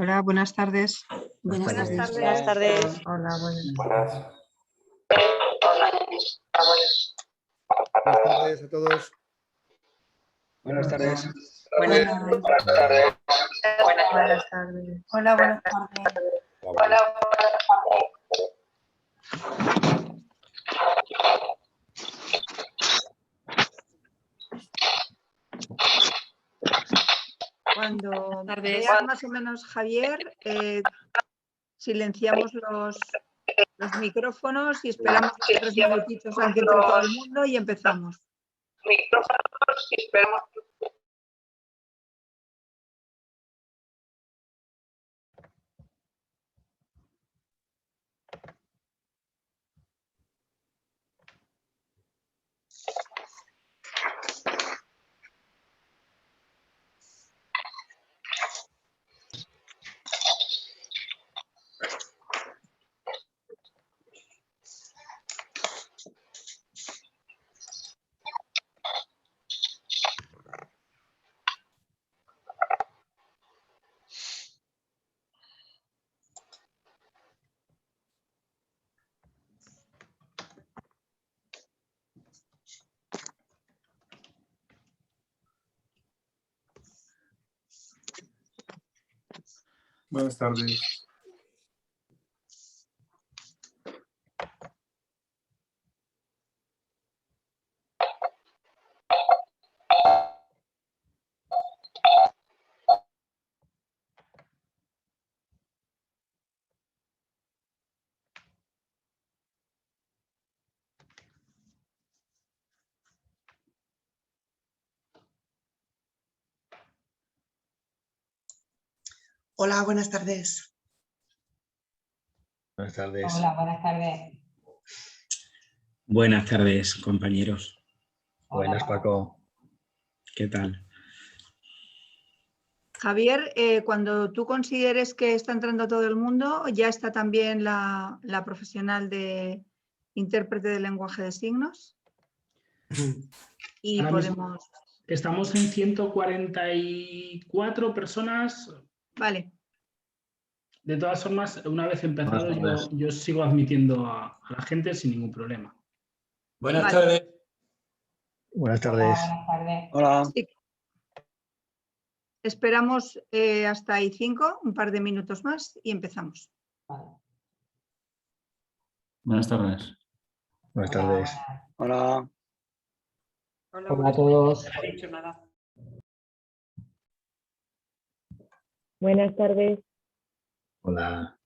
Hola, buenas tardes. Buenas tardes. Buenas tardes. Hola, buenas. Buenas tardes a todos. Buenas tardes. Buenas tardes. Buenas tardes. Hola, buenas tardes. Cuando veas más o menos, Javier, silenciamos los micrófonos y esperamos 3 minutitos a que entre todo el mundo y empezamos. Buenas tardes. Hola, buenas tardes. Buenas tardes. Hola, buenas tardes. Buenas tardes, compañeros. Buenas, Paco. ¿Qué tal? Javier, cuando tú consideres que está entrando todo el mundo, ya está también la profesional de intérprete de lenguaje de signos. Y Ahora podemos... mismo estamos en 144 personas. Vale. De todas formas, una vez empezado, yo sigo admitiendo a la gente sin ningún problema. Buenas Vale. tardes. Buenas tardes. Buenas tardes. Hola. Sí. Esperamos hasta ahí 5, un par de minutos más y empezamos. Vale. Buenas tardes. Buenas tardes. Hola. Hola a todos. Buenas tardes. Hola.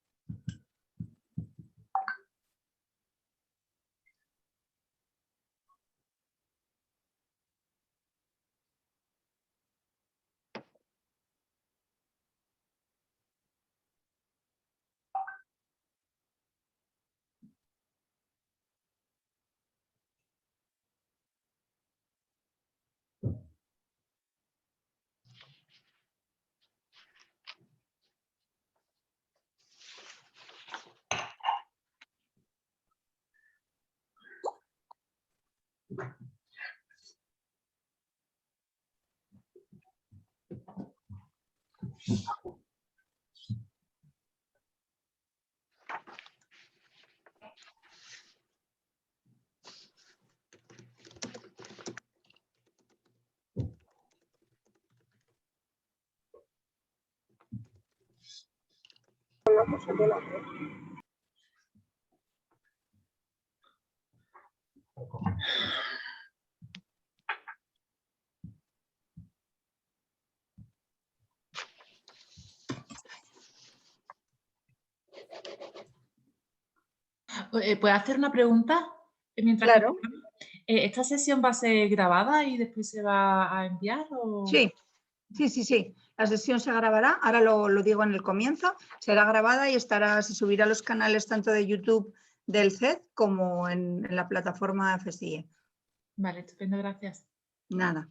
¿Puedo hacer una pregunta? Mientras Claro. ¿Esta sesión va a ser grabada y después se va a enviar? ¿O? Sí. La sesión se grabará, ahora lo digo en el comienzo, será grabada y se subirá a los canales tanto de YouTube del CED como en la plataforma FSIE. Vale, estupendo, gracias. Nada.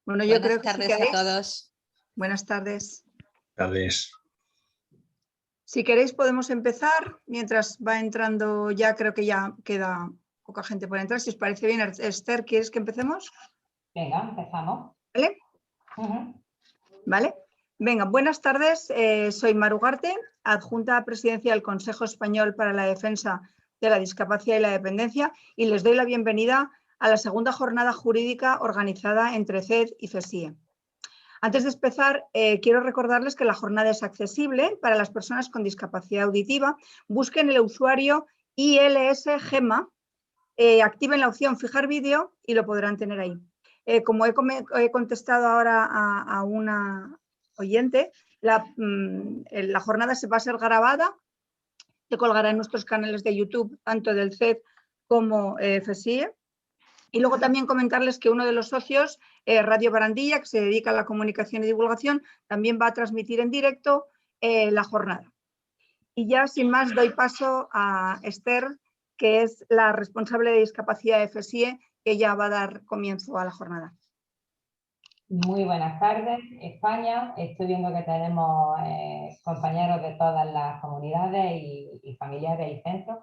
Bueno, yo creo que Buenas tardes a todos. Buenas tardes. Tardes. Si queréis podemos empezar, mientras va entrando ya creo que ya queda poca gente por entrar. Si os parece bien, Esther, ¿quieres que empecemos? Venga, empezamos. ¿Vale? ¿Vale? Venga, buenas tardes. Soy Maru Ugarte, adjunta a Presidencia del Consejo Español para la Defensa de la Discapacidad y la Dependencia, y les doy la bienvenida a la segunda jornada jurídica organizada entre CED y FESIE. Antes de empezar, quiero recordarles que la jornada es accesible para las personas con discapacidad auditiva. Busquen el usuario ILS-GEMA, activen la opción fijar vídeo y lo podrán tener ahí. Como he contestado ahora a una oyente, la jornada se va a ser grabada, se colgará en nuestros canales de YouTube, tanto del CED como FESIE. Y luego también comentarles que uno de los socios, Radio Barandilla, que se dedica a la comunicación y divulgación, también va a transmitir en directo la jornada. Y ya sin más doy paso a Esther, que es la responsable de discapacidad de FESIE, que ya va a dar comienzo a la jornada. Muy buenas tardes, España. Estoy viendo que tenemos compañeros de todas las comunidades y familiares y centros,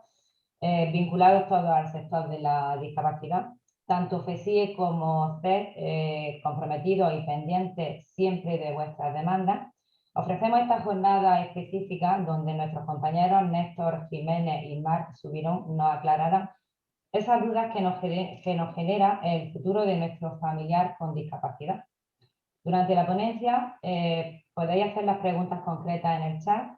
vinculados todos al sector de la discapacidad. Tanto FESIE como CED, comprometidos y pendientes siempre de vuestras demandas. Ofrecemos esta jornada específica donde nuestros compañeros Néstor Jiménez y Marc Subirón nos aclararán esas dudas que nos genera el futuro de nuestro familiar con discapacidad. Durante la ponencia podéis hacer las preguntas concretas en el chat,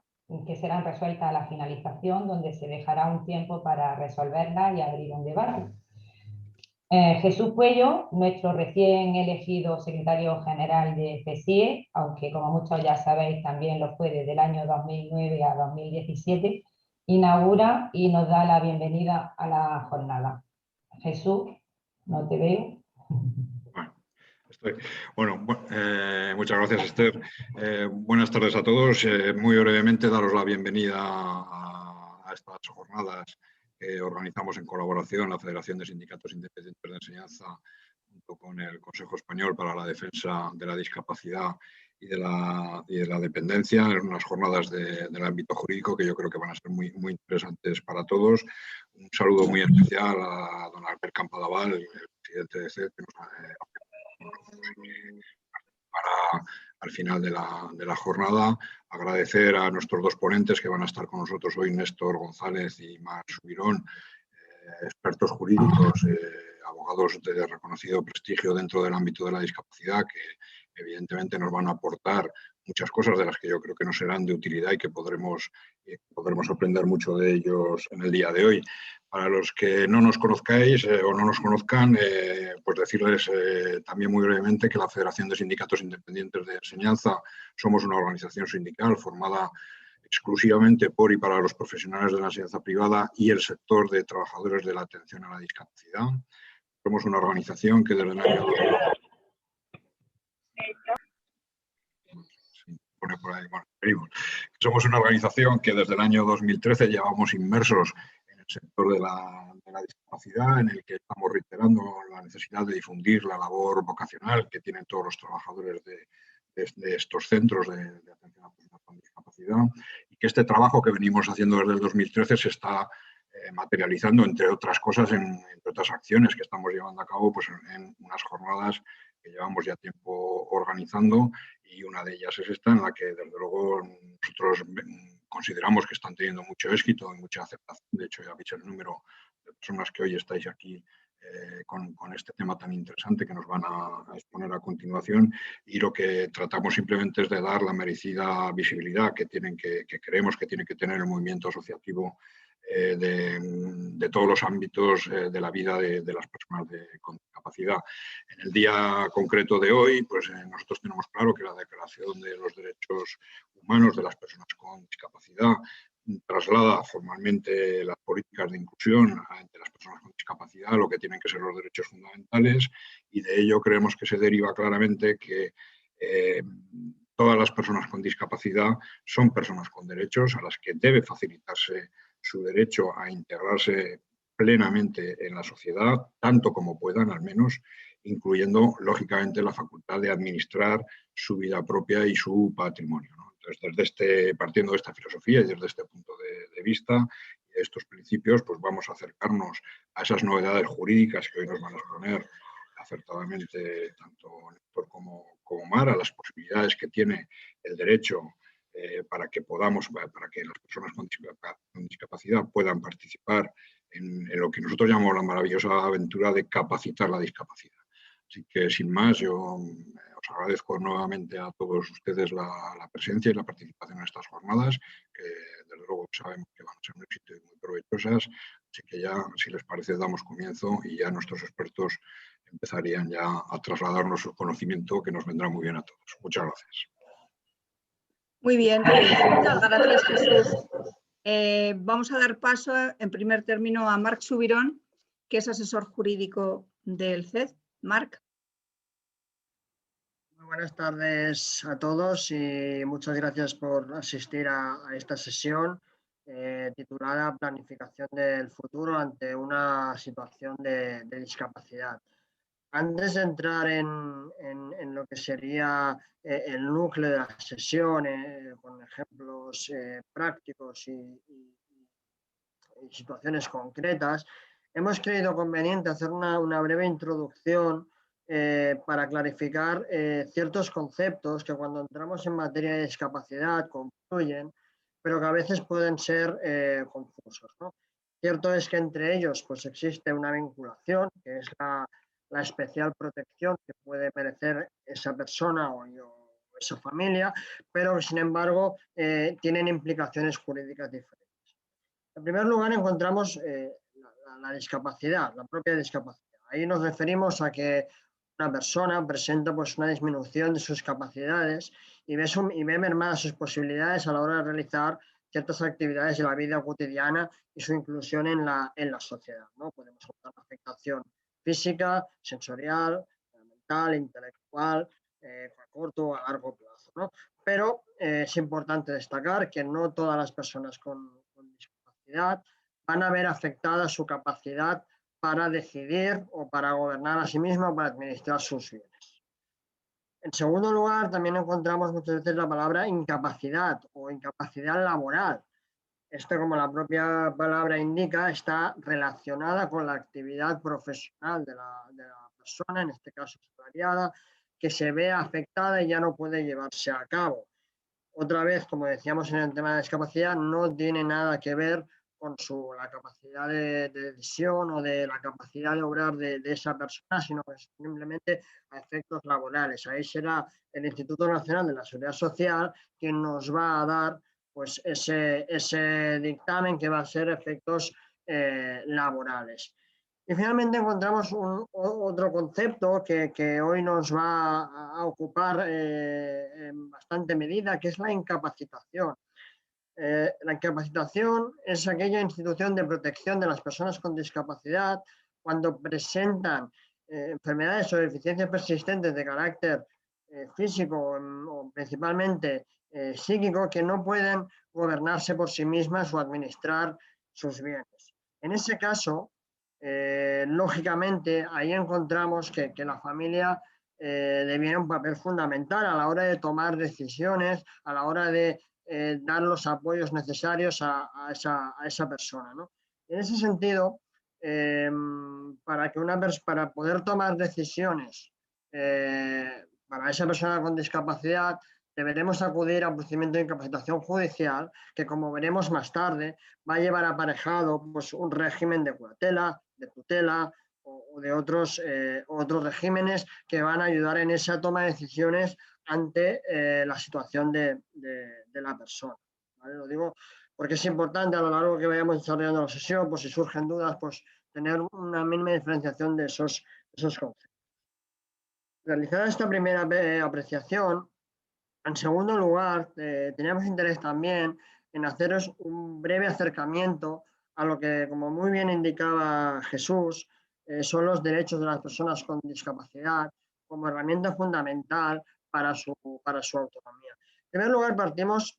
que serán resueltas a la finalización, donde se dejará un tiempo para resolverlas y abrir un debate. Jesús Puello, nuestro recién elegido secretario general de FESIE, aunque como muchos ya sabéis también lo fue desde el año 2009 a 2017, inaugura y nos da la bienvenida a la jornada. Jesús, no te veo. Bueno, muchas gracias, Esther. Buenas tardes a todos. Muy brevemente daros la bienvenida a estas jornadas que organizamos en colaboración la Federación de Sindicatos Independientes de Enseñanza junto con el Consejo Español para la Defensa de la Discapacidad y de la Dependencia, en unas jornadas del ámbito jurídico que yo creo que van a ser muy, muy interesantes para todos. Un saludo muy especial a don Albert Campadaval, el presidente de CED, que nos para al final de la jornada. Agradecer a nuestros dos ponentes que van a estar con nosotros hoy, Néstor González y Marc Subirón, expertos jurídicos, abogados de reconocido prestigio dentro del ámbito de la discapacidad, que evidentemente nos van a aportar muchas cosas de las que yo creo que nos serán de utilidad y que podremos aprender mucho de ellos en el día de hoy. Para los que no nos conozcáis o no nos conozcan, pues decirles también muy brevemente que la Federación de Sindicatos Independientes de Enseñanza somos una organización sindical formada exclusivamente por y para los profesionales de la enseñanza privada y el sector de trabajadores de la atención a la discapacidad. Somos una organización que desde el año... Somos una organización que desde el año 2013 llevamos inmersos en el sector de la discapacidad, en el que estamos reiterando la necesidad de difundir la labor vocacional que tienen todos los trabajadores de estos centros de atención a personas con discapacidad, y que este trabajo que venimos haciendo desde el 2013 se está materializando, entre otras cosas, entre otras acciones que estamos llevando a cabo, pues en unas jornadas que llevamos ya tiempo organizando, y una de ellas es esta, en la que desde luego nosotros consideramos que están teniendo mucho éxito y mucha aceptación. De hecho, ya veis el número de personas que hoy estáis aquí con este tema tan interesante que nos van a exponer a continuación, y lo que tratamos simplemente es de dar la merecida visibilidad que creemos que tiene que tener el movimiento asociativo de todos los ámbitos de la vida de las personas con discapacidad. En el día concreto de hoy, pues nosotros tenemos claro que la Declaración de los Derechos Humanos de las Personas con Discapacidad traslada formalmente las políticas de inclusión entre las personas con discapacidad, lo que tienen que ser los derechos fundamentales, y de ello creemos que se deriva claramente que todas las personas con discapacidad son personas con derechos a las que debe facilitarse su derecho a integrarse plenamente en la sociedad, tanto como puedan, al menos, incluyendo, lógicamente, la facultad de administrar su vida propia y su patrimonio, ¿no? Entonces, partiendo de esta filosofía y desde este punto de vista y de estos principios, pues vamos a acercarnos a esas novedades jurídicas que hoy nos van a exponer la acertadamente tanto Néstor como Mara las posibilidades que tiene el derecho para que las personas con discapacidad puedan participar en lo que nosotros llamamos la maravillosa aventura de capacitar la discapacidad. Así que, sin más, yo os agradezco nuevamente a todos ustedes la presencia y la participación en estas jornadas, que desde luego sabemos que van a ser un éxito y muy provechosas. Así que ya, si les parece, damos comienzo y ya nuestros expertos empezarían ya a trasladarnos su conocimiento, que nos vendrá muy bien a todos. Muchas gracias. Muy bien, muchas gracias, Jesús. Vamos a dar paso, en primer término, a Marc Subirón, que es asesor jurídico del CED. Marc. Muy buenas tardes a todos y muchas gracias por asistir a esta sesión titulada Planificación del futuro ante una situación de discapacidad. Antes de entrar en lo que sería el núcleo de la sesión, con ejemplos prácticos y situaciones concretas, hemos creído conveniente hacer una breve introducción para clarificar ciertos conceptos que cuando entramos en materia de discapacidad confluyen, pero que a veces pueden ser confusos, ¿no? Cierto es que entre ellos pues, existe una vinculación, que es la especial protección que puede merecer esa persona o esa familia, pero sin embargo tienen implicaciones jurídicas diferentes. En primer lugar encontramos la discapacidad, la propia discapacidad. Ahí nos referimos a que una persona presenta pues, una disminución de sus capacidades y ve mermadas sus posibilidades a la hora de realizar ciertas actividades de la vida cotidiana y su inclusión en la sociedad, ¿no? Podemos encontrar una afectación física, sensorial, mental, intelectual, a corto o a largo plazo, ¿no? Pero es importante destacar que no todas las personas con discapacidad van a ver afectada su capacidad para decidir o para gobernar a sí misma o para administrar sus bienes. En segundo lugar, también encontramos muchas veces la palabra incapacidad o incapacidad laboral. Esto, como la propia palabra indica, está relacionada con la actividad profesional de la persona, en este caso asalariada, que se ve afectada y ya no puede llevarse a cabo. Otra vez, como decíamos en el tema de discapacidad, no tiene nada que ver con la capacidad de decisión o de la capacidad de obrar de esa persona, sino que simplemente a efectos laborales. Ahí será el Instituto Nacional de la Seguridad Social quien nos va a dar pues, ese dictamen que va a ser efectos laborales. Y finalmente encontramos otro concepto que hoy nos va a ocupar en bastante medida, que es la incapacitación. La incapacitación es aquella institución de protección de las personas con discapacidad cuando presentan enfermedades o deficiencias persistentes de carácter físico o principalmente psíquico que no pueden gobernarse por sí mismas o administrar sus bienes. En ese caso, lógicamente, ahí encontramos que la familia deviene un papel fundamental a la hora de tomar decisiones, a la hora de dar los apoyos necesarios a esa persona, ¿no? En ese sentido, para poder tomar decisiones para esa persona con discapacidad, deberemos acudir a un procedimiento de incapacitación judicial que, como veremos más tarde, va a llevar aparejado pues, un régimen de curatela, de tutela o de otros regímenes que van a ayudar en esa toma de decisiones ante la situación de la persona, ¿vale? Lo digo porque es importante a lo largo que vayamos desarrollando la sesión, pues si surgen dudas, pues tener una mínima diferenciación de esos conceptos. Realizada esta primera apreciación, en segundo lugar, teníamos interés también en haceros un breve acercamiento a lo que, como muy bien indicaba Jesús, son los derechos de las personas con discapacidad como herramienta fundamental para su autonomía. En primer lugar, partimos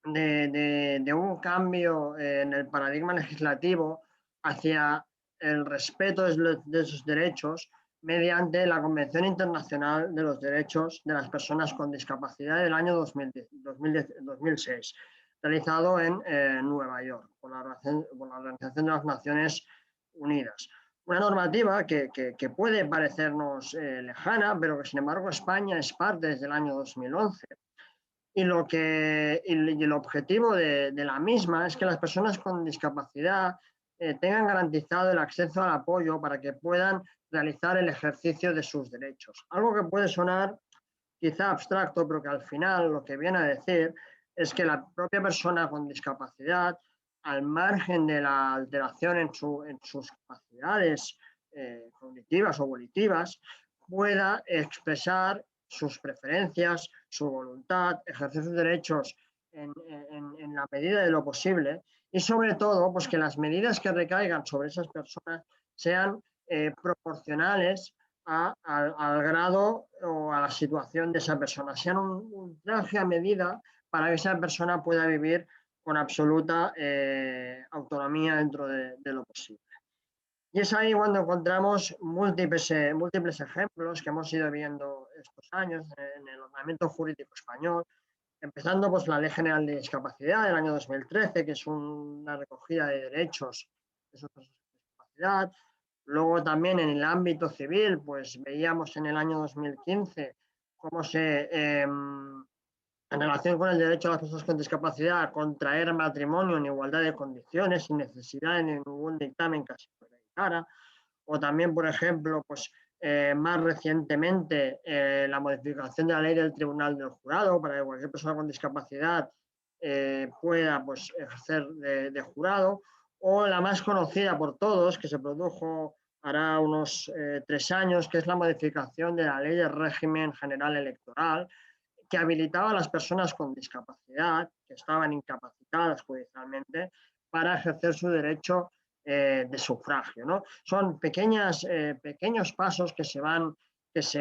de un cambio en el paradigma legislativo hacia el respeto de sus derechos mediante la Convención Internacional de los Derechos de las Personas con Discapacidad del año 2006, realizado en Nueva York por la Organización de las Naciones Unidas. una normativa que puede parecernos lejana, pero que sin embargo España es parte desde el año 2011. Y el objetivo de la misma es que las personas con discapacidad tengan garantizado el acceso al apoyo para que puedan realizar el ejercicio de sus derechos. Algo que puede sonar quizá abstracto, pero que al final lo que viene a decir es que la propia persona con discapacidad, al margen de la alteración en sus capacidades cognitivas o volitivas, pueda expresar sus preferencias, su voluntad, ejercer sus derechos en la medida de lo posible y sobre todo pues que las medidas que recaigan sobre esas personas sean proporcionales al grado o a la situación de esa persona, sean un traje a medida para que esa persona pueda vivir con absoluta autonomía dentro de lo posible. Y es ahí cuando encontramos múltiples ejemplos que hemos ido viendo estos años en el ordenamiento jurídico español, empezando pues la Ley General de Discapacidad del año 2013, que es una recogida de derechos de sus personas con discapacidad. Luego también en el ámbito civil, pues veíamos en el año 2015 cómo en relación con el derecho de las personas con discapacidad a contraer matrimonio en igualdad de condiciones, sin necesidad de ningún dictamen que así lo realizara. O también, por ejemplo, pues más recientemente la modificación de la ley del Tribunal del Jurado para que cualquier persona con discapacidad pueda pues, ejercer de jurado. O la más conocida por todos, que se produjo hará unos 3 años, que es la modificación de la ley del régimen general electoral, que habilitaba a las personas con discapacidad, que estaban incapacitadas judicialmente, para ejercer su derecho de sufragio, ¿no? Son pequeños pasos que se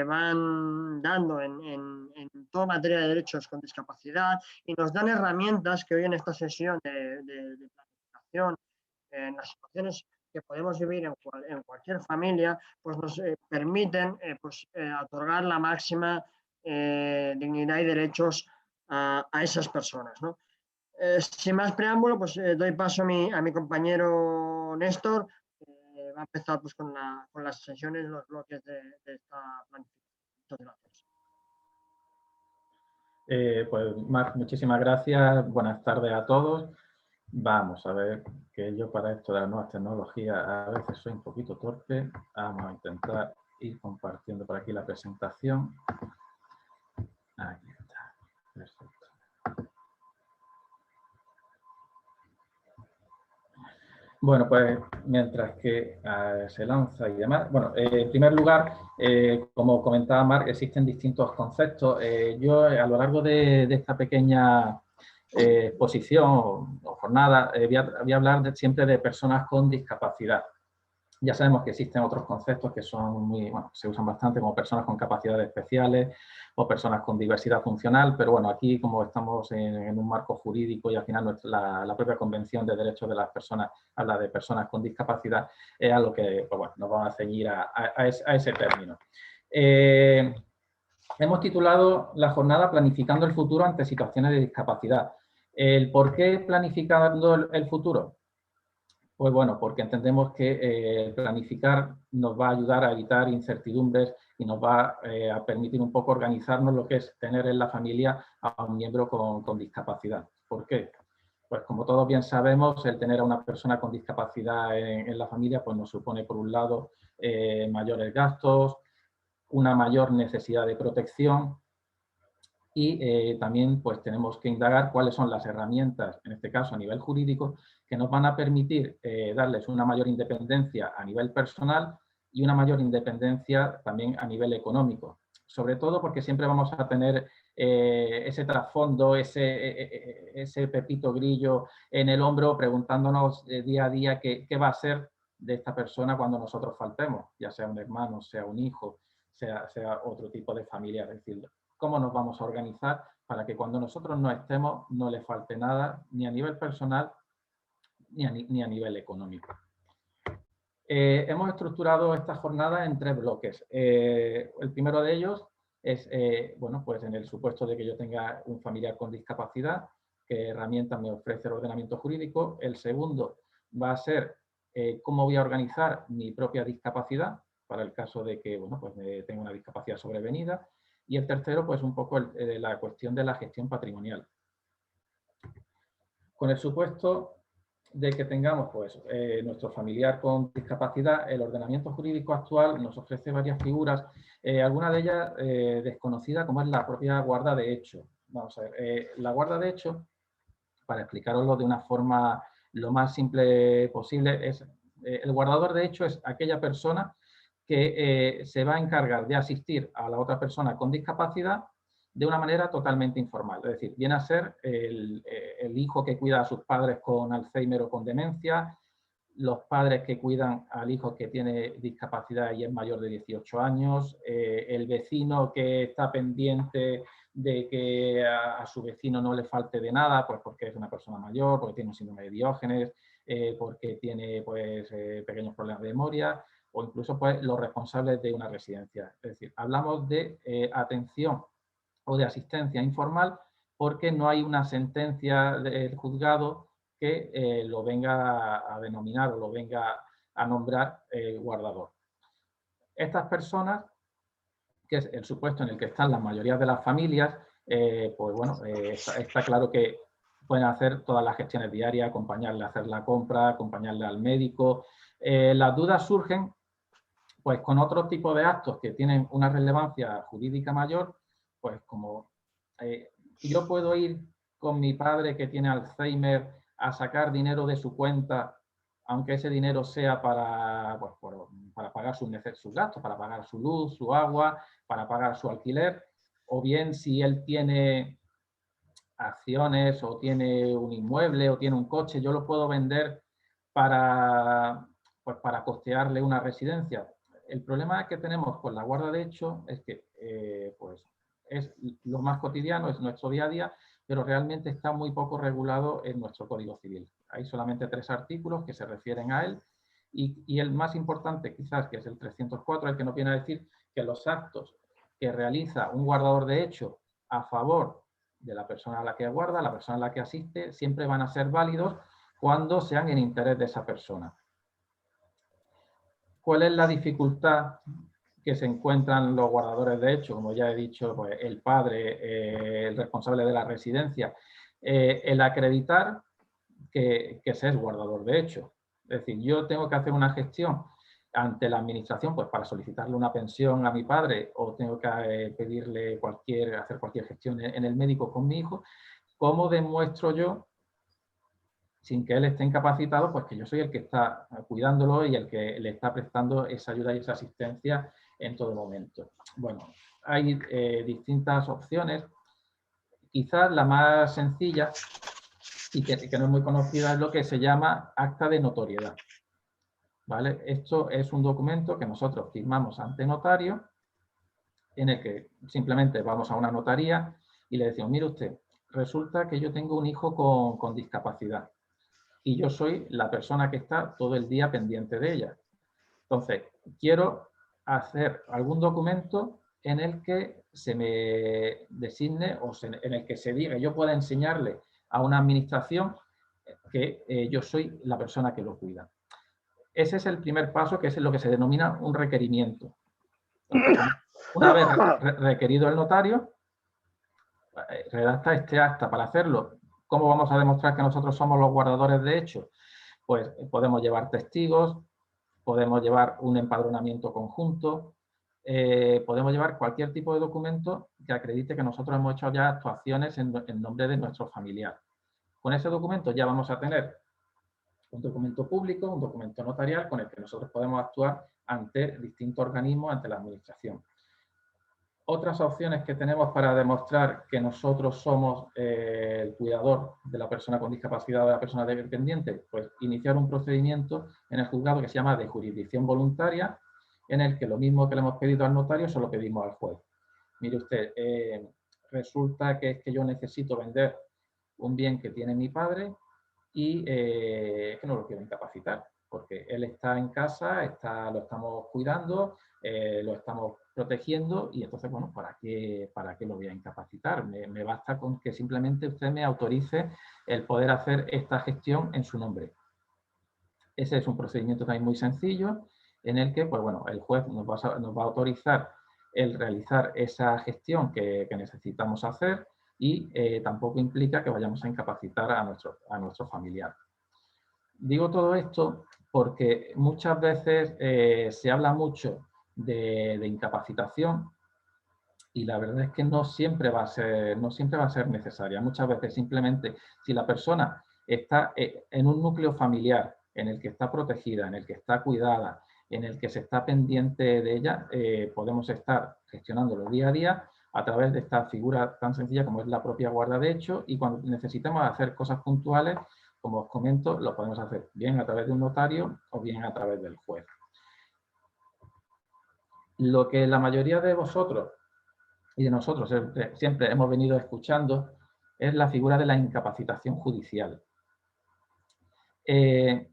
van dando en toda materia de derechos con discapacidad y nos dan herramientas que hoy en esta sesión de planificación, en las situaciones que podemos vivir en cualquier familia, pues nos permiten otorgar la máxima dignidad y derechos a esas personas, ¿no? Sin más preámbulo, pues doy paso a mi compañero Néstor, que va a empezar pues, con las sesiones, los bloques de esta planificación. Muchas gracias. Pues Marc, muchísimas gracias. Buenas tardes a todos. Vamos a ver, que yo para esto de las nuevas tecnologías a veces soy un poquito torpe. Vamos a intentar ir compartiendo por aquí la presentación. Aquí está. Perfecto. Bueno, pues mientras que se lanza y demás. Bueno, en primer lugar, como comentaba Marc, existen distintos conceptos. Yo a lo largo de esta pequeña exposición o jornada voy a hablar siempre de personas con discapacidad. Ya sabemos que existen otros conceptos que son se usan bastante, como personas con capacidades especiales o personas con diversidad funcional, pero bueno, aquí como estamos en un marco jurídico y al final la propia Convención de Derechos de las Personas habla de personas con discapacidad, es a lo que pues bueno, nos vamos a ceñir a ese término. Hemos titulado la jornada Planificando el futuro ante situaciones de discapacidad. ¿El por qué planificando el futuro? Pues bueno, porque entendemos que planificar nos va a ayudar a evitar incertidumbres y nos va a permitir un poco organizarnos lo que es tener en la familia a un miembro con discapacidad. ¿Por qué? Pues como todos bien sabemos, el tener a una persona con discapacidad en la familia pues nos supone, por un lado, mayores gastos, una mayor necesidad de protección y también pues tenemos que indagar cuáles son las herramientas, en este caso a nivel jurídico, que nos van a permitir darles una mayor independencia a nivel personal y una mayor independencia también a nivel económico. Sobre todo porque siempre vamos a tener ese trasfondo, ese pepito grillo en el hombro preguntándonos día a día qué va a ser de esta persona cuando nosotros faltemos, ya sea un hermano, sea un hijo, sea otro tipo de familia, es decir, cómo nos vamos a organizar para que cuando nosotros no estemos no le falte nada, ni a nivel personal ni a nivel económico. Hemos estructurado esta jornada en 3 bloques. El primero de ellos es, bueno, pues en el supuesto de que yo tenga un familiar con discapacidad, qué herramientas me ofrece el ordenamiento jurídico. El segundo va a ser cómo voy a organizar mi propia discapacidad para el caso de que, bueno, pues tenga una discapacidad sobrevenida. Y el tercero, pues un poco la cuestión de la gestión patrimonial. Con el supuesto de que tengamos pues, nuestro familiar con discapacidad, el ordenamiento jurídico actual nos ofrece varias figuras, alguna de ellas desconocida, como es la propia guarda de hecho. Vamos a ver, la guarda de hecho, para explicaroslo de una forma lo más simple posible, es el guardador de hecho es aquella persona que se va a encargar de asistir a la otra persona con discapacidad de una manera totalmente informal. Es decir, viene a ser el hijo que cuida a sus padres con Alzheimer o con demencia, los padres que cuidan al hijo que tiene discapacidad y es mayor de 18 años, el vecino que está pendiente de que a su vecino no le falte de nada, pues porque es una persona mayor, porque tiene un síndrome de Diógenes, porque tiene pues, pequeños problemas de memoria, o incluso pues, los responsables de una residencia. Es decir, hablamos de atención o de asistencia informal porque no hay una sentencia del juzgado que lo venga a denominar o lo venga a nombrar guardador. Estas personas, que es el supuesto en el que están la mayoría de las familias, pues bueno, está claro que pueden hacer todas las gestiones diarias, acompañarle a hacer la compra, acompañarle al médico. Las dudas surgen pues con otro tipo de actos que tienen una relevancia jurídica mayor, pues como yo puedo ir con mi padre que tiene Alzheimer a sacar dinero de su cuenta, aunque ese dinero sea para, pues, para pagar sus gastos, para pagar su luz, su agua, para pagar su alquiler, o bien si él tiene acciones o tiene un inmueble o tiene un coche, yo lo puedo vender para, pues, para costearle una residencia. El problema que tenemos con la guarda de hecho es que pues es lo más cotidiano, es nuestro día a día, pero realmente está muy poco regulado en nuestro Código Civil. Hay solamente 3 artículos que se refieren a él y el más importante quizás, que es el 304, el que nos viene a decir que los actos que realiza un guardador de hecho a favor de la persona a la que guarda, la persona a la que asiste, siempre van a ser válidos cuando sean en interés de esa persona. ¿Cuál es la dificultad que se encuentran los guardadores de hecho? Como ya he dicho, pues, el padre, el responsable de la residencia, el acreditar que se es guardador de hecho. Es decir, yo tengo que hacer una gestión ante la administración pues, para solicitarle una pensión a mi padre o tengo que pedirle hacer cualquier gestión en el médico con mi hijo. ¿Cómo demuestro yo, sin que él esté incapacitado, pues que yo soy el que está cuidándolo y el que le está prestando esa ayuda y esa asistencia en todo momento? Bueno, hay distintas opciones. Quizás la más sencilla y que no es muy conocida es lo que se llama acta de notoriedad. ¿Vale? Esto es un documento que nosotros firmamos ante notario, en el que simplemente vamos a una notaría y le decimos, mire usted, resulta que yo tengo un hijo con discapacidad y yo soy la persona que está todo el día pendiente de ella. Entonces, quiero hacer algún documento en el que se me designe o en el que se diga, yo pueda enseñarle a una administración que yo soy la persona que lo cuida. Ese es el primer paso, que es lo que se denomina un requerimiento. Una vez requerido el notario, redacta este acta. Para hacerlo, ¿cómo vamos a demostrar que nosotros somos los guardadores de hecho? Pues podemos llevar testigos, podemos llevar un empadronamiento conjunto, podemos llevar cualquier tipo de documento que acredite que nosotros hemos hecho ya actuaciones en nombre de nuestro familiar. Con ese documento ya vamos a tener un documento público, un documento notarial con el que nosotros podemos actuar ante distintos organismos, ante la administración. Otras opciones que tenemos para demostrar que nosotros somos el cuidador de la persona con discapacidad o de la persona dependiente, pues iniciar un procedimiento en el juzgado que se llama de jurisdicción voluntaria, en el que lo mismo que le hemos pedido al notario se lo pedimos al juez. Mire usted, resulta que es que yo necesito vender un bien que tiene mi padre y que no lo quiero incapacitar, porque él está en casa, lo estamos cuidando, lo estamos protegiendo y entonces, bueno, ¿para qué lo voy a incapacitar? Me basta con que simplemente usted me autorice el poder hacer esta gestión en su nombre. Ese es un procedimiento también muy sencillo en el que, pues bueno, el juez nos va a autorizar el realizar esa gestión que necesitamos hacer y tampoco implica que vayamos a incapacitar a nuestro familiar. Digo todo esto porque muchas veces se habla mucho de incapacitación y la verdad es que no siempre va a ser necesaria. Muchas veces simplemente si la persona está en un núcleo familiar en el que está protegida, en el que está cuidada, en el que se está pendiente de ella, podemos estar gestionándolo día a día a través de esta figura tan sencilla como es la propia guarda de hecho, y cuando necesitemos hacer cosas puntuales, como os comento, lo podemos hacer bien a través de un notario o bien a través del juez. Lo que la mayoría de vosotros y de nosotros siempre hemos venido escuchando es la figura de la incapacitación judicial. Que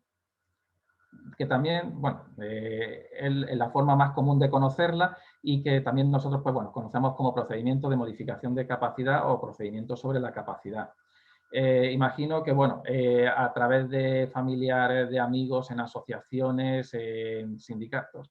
también, bueno, es la forma más común de conocerla y que también nosotros, pues bueno, conocemos como procedimiento de modificación de capacidad o procedimiento sobre la capacidad. Imagino que, bueno, a través de familiares, de amigos, en asociaciones, en sindicatos,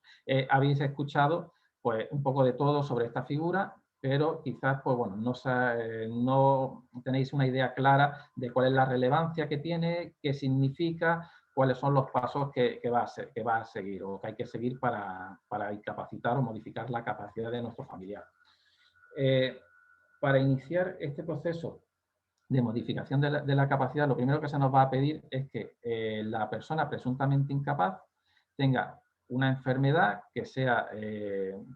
habéis escuchado pues, un poco de todo sobre esta figura, pero quizás pues, bueno, no tenéis una idea clara de cuál es la relevancia que tiene, qué significa, cuáles son los pasos que va a seguir o que hay que seguir para incapacitar o modificar la capacidad de nuestro familiar. Para iniciar este proceso de modificación de la capacidad, lo primero que se nos va a pedir es que la persona presuntamente incapaz tenga una enfermedad que sea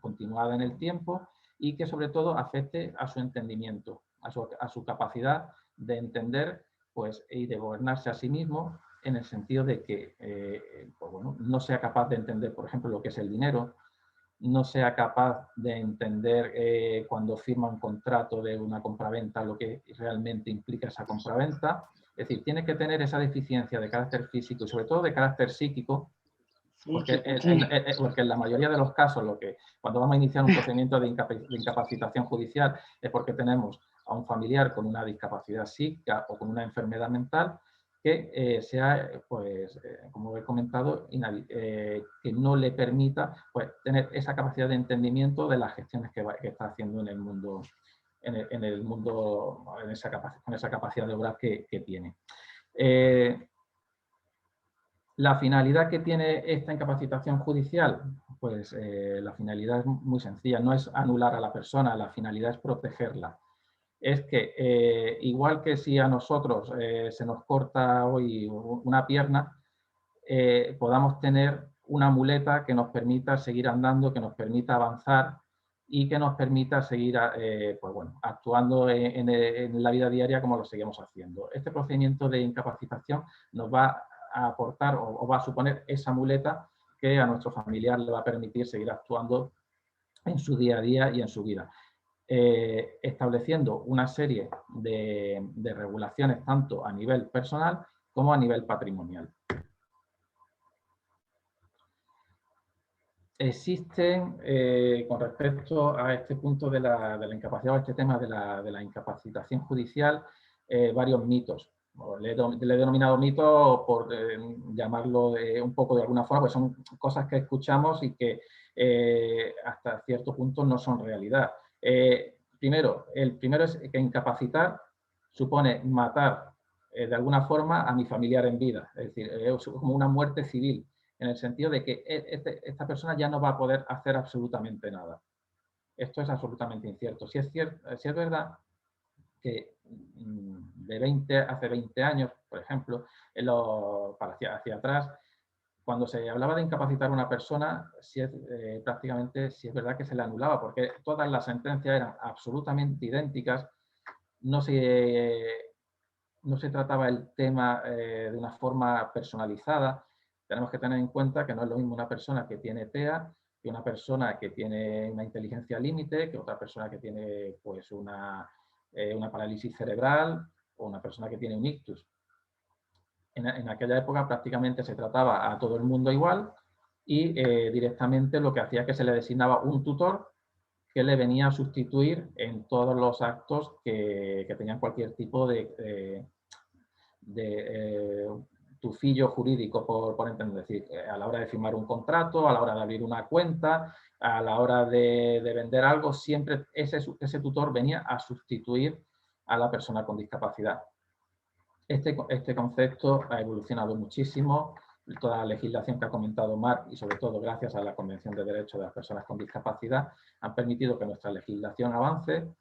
continuada en el tiempo y que sobre todo afecte a su entendimiento, a su capacidad de entender pues, y de gobernarse a sí mismo, en el sentido de que pues, bueno, no sea capaz de entender, por ejemplo, lo que es el dinero, no sea capaz de entender cuando firma un contrato de una compraventa lo que realmente implica esa compraventa. Es decir, tiene que tener esa deficiencia de carácter físico y sobre todo de carácter psíquico, porque en la mayoría de los casos cuando vamos a iniciar un procedimiento de incapacitación judicial es porque tenemos a un familiar con una discapacidad psíquica o con una enfermedad mental que sea, pues, como he comentado, que no le permita pues, tener esa capacidad de entendimiento de las gestiones que está haciendo en el mundo, con esa capacidad de obrar que tiene. La finalidad que tiene esta incapacitación judicial, pues la finalidad es muy sencilla, no es anular a la persona, la finalidad es protegerla. Es que igual que si a nosotros se nos corta hoy una pierna, podamos tener una muleta que nos permita seguir andando, que nos permita avanzar y que nos permita seguir pues bueno, actuando en la vida diaria como lo seguimos haciendo. Este procedimiento de incapacitación nos va a aportar o va a suponer esa muleta que a nuestro familiar le va a permitir seguir actuando en su día a día y en su vida. Estableciendo una serie de regulaciones tanto a nivel personal como a nivel patrimonial. Existen, con respecto a este punto de la incapacidad o este tema de la incapacitación judicial, varios mitos. Le he denominado mitos por llamarlo un poco de alguna forma, pues son cosas que escuchamos y que hasta cierto punto no son realidad. Primero es que incapacitar supone matar de alguna forma a mi familiar en vida, es decir, es como una muerte civil, en el sentido de que esta persona ya no va a poder hacer absolutamente nada. Esto es absolutamente incierto. Si es verdad que hace 20 años, por ejemplo, hacia atrás, cuando se hablaba de incapacitar a una persona, prácticamente sí es verdad que se le anulaba, porque todas las sentencias eran absolutamente idénticas, no se trataba el tema de una forma personalizada. Tenemos que tener en cuenta que no es lo mismo una persona que tiene TEA que una persona que tiene una inteligencia límite, que otra persona que tiene pues, una parálisis cerebral o una persona que tiene un ictus. En aquella época prácticamente se trataba a todo el mundo igual y directamente lo que hacía es que se le designaba un tutor que le venía a sustituir en todos los actos que tenían cualquier tipo tufillo jurídico, por entender, es decir, a la hora de firmar un contrato, a la hora de abrir una cuenta, a la hora de vender algo, siempre ese tutor venía a sustituir a la persona con discapacidad. Este concepto ha evolucionado muchísimo. Toda la legislación que ha comentado Marc, y sobre todo gracias a la Convención de Derechos de las Personas con Discapacidad, han permitido que nuestra legislación avance.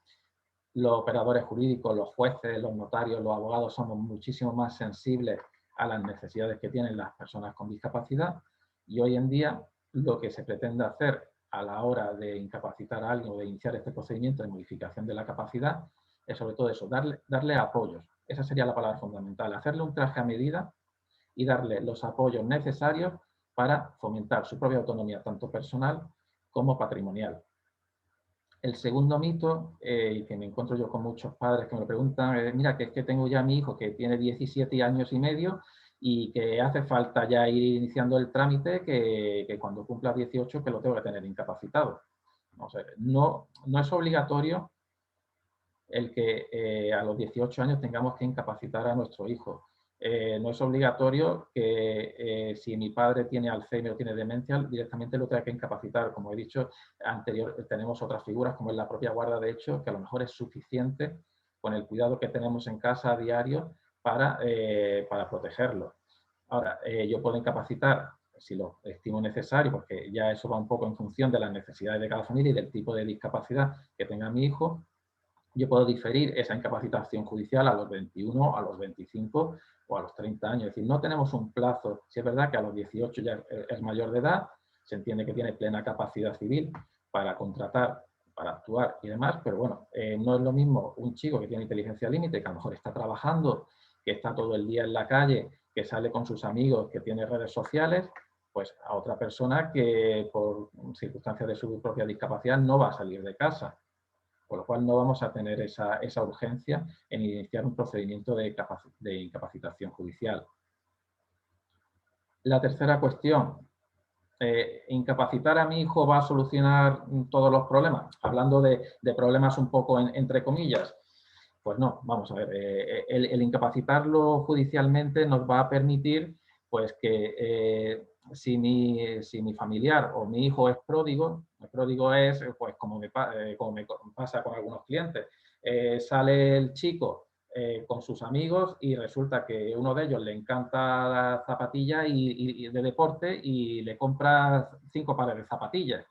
Los operadores jurídicos, los jueces, los notarios, los abogados somos muchísimo más sensibles a las necesidades que tienen las personas con discapacidad, y hoy en día lo que se pretende hacer a la hora de incapacitar a alguien o de iniciar este procedimiento de modificación de la capacidad es sobre todo eso, darle apoyos. Esa sería la palabra fundamental, hacerle un traje a medida y darle los apoyos necesarios para fomentar su propia autonomía, tanto personal como patrimonial. El segundo mito, y que me encuentro yo con muchos padres que me lo preguntan, mira, que es que tengo ya a mi hijo que tiene 17 años y medio y que hace falta ya ir iniciando el trámite, que cuando cumpla 18 que lo tengo que tener incapacitado. O sea, no es obligatorio el que a los 18 años tengamos que incapacitar a nuestro hijo. No es obligatorio que si mi padre tiene Alzheimer o tiene demencia, directamente lo tenga que incapacitar. Como he dicho anterior, tenemos otras figuras como es la propia guarda de hecho, que a lo mejor es suficiente con el cuidado que tenemos en casa a diario para protegerlo. Ahora, yo puedo incapacitar si lo estimo necesario, porque ya eso va un poco en función de las necesidades de cada familia y del tipo de discapacidad que tenga mi hijo. Yo puedo diferir esa incapacitación judicial a los 21, a los 25 o a los 30 años. Es decir, no tenemos un plazo. Si es verdad que a los 18 ya es mayor de edad, se entiende que tiene plena capacidad civil para contratar, para actuar y demás, pero bueno, no es lo mismo un chico que tiene inteligencia límite, que a lo mejor está trabajando, que está todo el día en la calle, que sale con sus amigos, que tiene redes sociales, pues a otra persona que por circunstancias de su propia discapacidad no va a salir de casa. Por lo cual no vamos a tener esa urgencia en iniciar un procedimiento de incapacitación judicial. La tercera cuestión, ¿incapacitar a mi hijo va a solucionar todos los problemas? Hablando de problemas un poco entre comillas. Pues no, vamos a ver, el incapacitarlo judicialmente nos va a permitir pues que si mi familiar o mi hijo es pródigo, el pródigo es, pues como me pasa con algunos clientes, sale el chico con sus amigos y resulta que uno de ellos le encanta la zapatilla y de deporte y le compra 5 pares de zapatillas,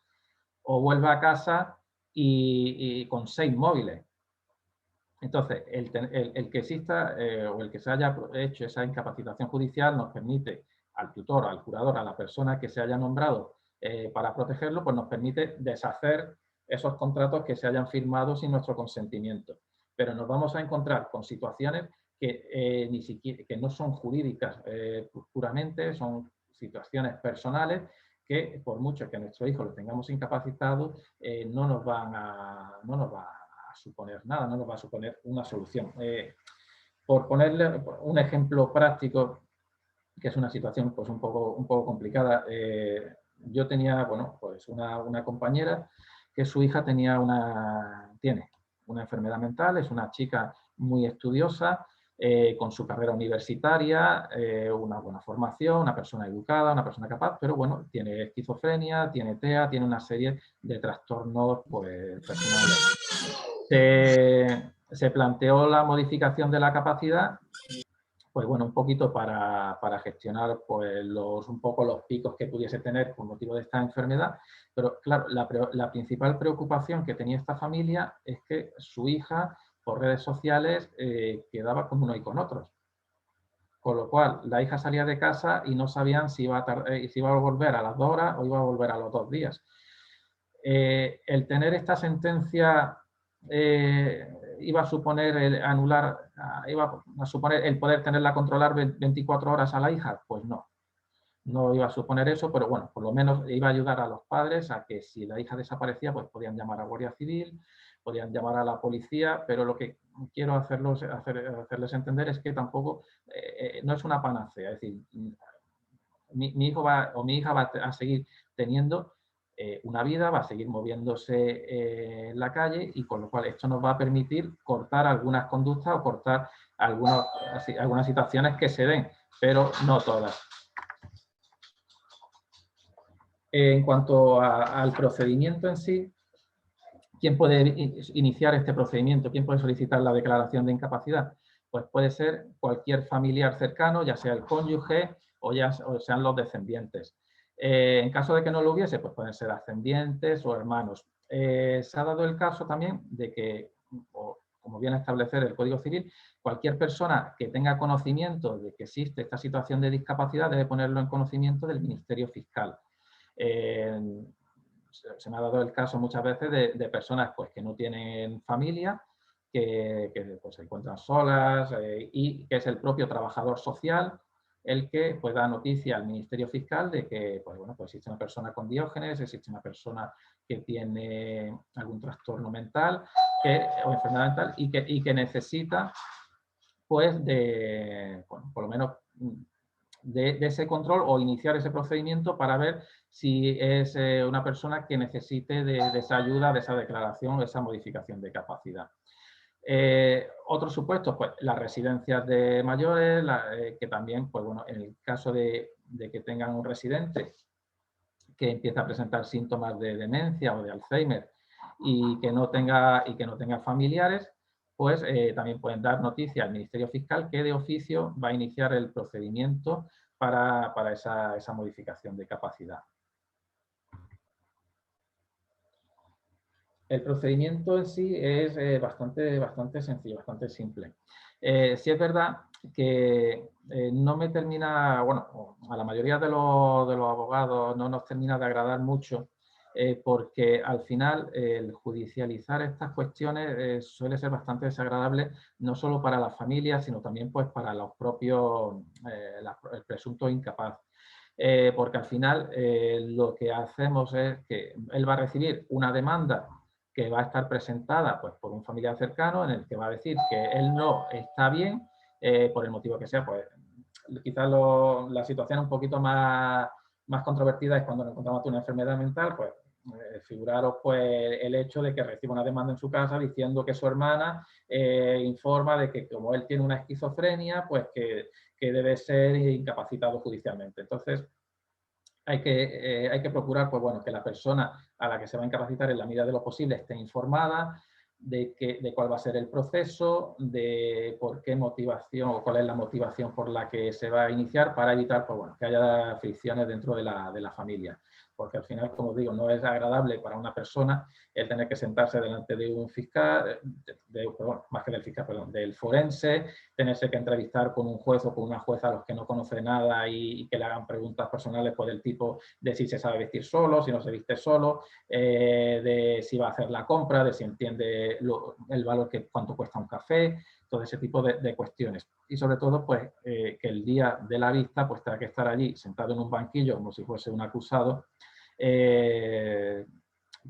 o vuelve a casa y con 6 móviles. Entonces, el que exista o el que se haya hecho esa incapacitación judicial nos permite al tutor, al curador, a la persona que se haya nombrado para protegerlo, pues nos permite deshacer esos contratos que se hayan firmado sin nuestro consentimiento. Pero nos vamos a encontrar con situaciones que ni siquiera que no son jurídicas puramente, son situaciones personales que por mucho que nuestro hijo lo tengamos incapacitado, no nos va a suponer nada, no nos va a suponer una solución. Por ponerle un ejemplo práctico, que es una situación pues un poco complicada, yo tenía, bueno, pues una compañera que su hija tiene una enfermedad mental, es una chica muy estudiosa, con su carrera universitaria, una buena formación, una persona educada, una persona capaz, pero bueno, tiene esquizofrenia, tiene TEA, tiene una serie de trastornos pues, personales. Se planteó la modificación de la capacidad, pues bueno, un poquito para gestionar pues un poco los picos que pudiese tener por motivo de esta enfermedad, pero claro, la principal preocupación que tenía esta familia es que su hija por redes sociales quedaba con uno y con otros. Con lo cual, la hija salía de casa y no sabían si iba a volver a las 2 horas o iba a volver a los 2 días. El tener esta sentencia iba a suponer iba a suponer el poder tenerla controlar 24 horas a la hija, pues no iba a suponer eso, pero bueno, por lo menos iba a ayudar a los padres a que si la hija desaparecía, pues podían llamar a Guardia Civil, podían llamar a la policía, pero lo que quiero hacerles entender es que tampoco no es una panacea, es decir, mi hijo mi hija va a seguir teniendo una vida, va a seguir moviéndose en la calle y con lo cual esto nos va a permitir cortar algunas conductas o cortar algunas situaciones que se den, pero no todas. En cuanto al procedimiento en sí, ¿quién puede iniciar este procedimiento? ¿Quién puede solicitar la declaración de incapacidad? Pues puede ser cualquier familiar cercano, ya sea el cónyuge o sean los descendientes. En caso de que no lo hubiese, pues pueden ser ascendientes o hermanos. Se ha dado el caso también de que, como viene a establecer el Código Civil, cualquier persona que tenga conocimiento de que existe esta situación de discapacidad debe ponerlo en conocimiento del Ministerio Fiscal. Se me ha dado el caso muchas veces de personas pues, que no tienen familia, que pues, se encuentran solas y que es el propio trabajador social el que pues, da noticia al Ministerio Fiscal de que pues, bueno, pues existe una persona con Diógenes, existe una persona que tiene algún trastorno mental o enfermedad mental y que necesita pues, bueno, por lo menos de ese control o iniciar ese procedimiento para ver si es una persona que necesite de esa ayuda, de esa declaración, de esa modificación de capacidad. Otros supuestos, pues las residencias de mayores, que también, pues bueno, en el caso de que tengan un residente que empieza a presentar síntomas de demencia o de Alzheimer y que no tenga familiares, pues también pueden dar noticia al Ministerio Fiscal que de oficio va a iniciar el procedimiento para esa modificación de capacidad. El procedimiento en sí es bastante sencillo, bastante simple. Sí es verdad que no me termina, bueno, a la mayoría de los abogados no nos termina de agradar mucho porque al final el judicializar estas cuestiones suele ser bastante desagradable, no solo para las familias, sino también pues, para los propios, el presunto incapaz. Porque al final lo que hacemos es que él va a recibir una demanda que va a estar presentada pues, por un familiar cercano en el que va a decir que él no está bien, por el motivo que sea, pues quizás la situación un poquito más controvertida es cuando nos encontramos una enfermedad mental, pues figuraros pues, el hecho de que reciba una demanda en su casa diciendo que su hermana informa de que como él tiene una esquizofrenia, pues que debe ser incapacitado judicialmente. Entonces, hay que procurar pues, bueno, que la persona a la que se va a incapacitar en la medida de lo posible esté informada de cuál va a ser el proceso, de por qué motivación o cuál es la motivación por la que se va a iniciar para evitar pues, bueno, que haya fricciones dentro de la familia. Porque al final, como digo, no es agradable para una persona el tener que sentarse delante de un fiscal, más que del fiscal, perdón, del forense, tenerse que entrevistar con un juez o con una jueza a los que no conoce nada y que le hagan preguntas personales por el tipo de si se sabe vestir solo, si no se viste solo, de si va a hacer la compra, de si entiende el valor cuánto cuesta un café, todo ese tipo de cuestiones. Y sobre todo, pues, que el día de la vista, pues, tenga que estar allí sentado en un banquillo como si fuese un acusado. Pues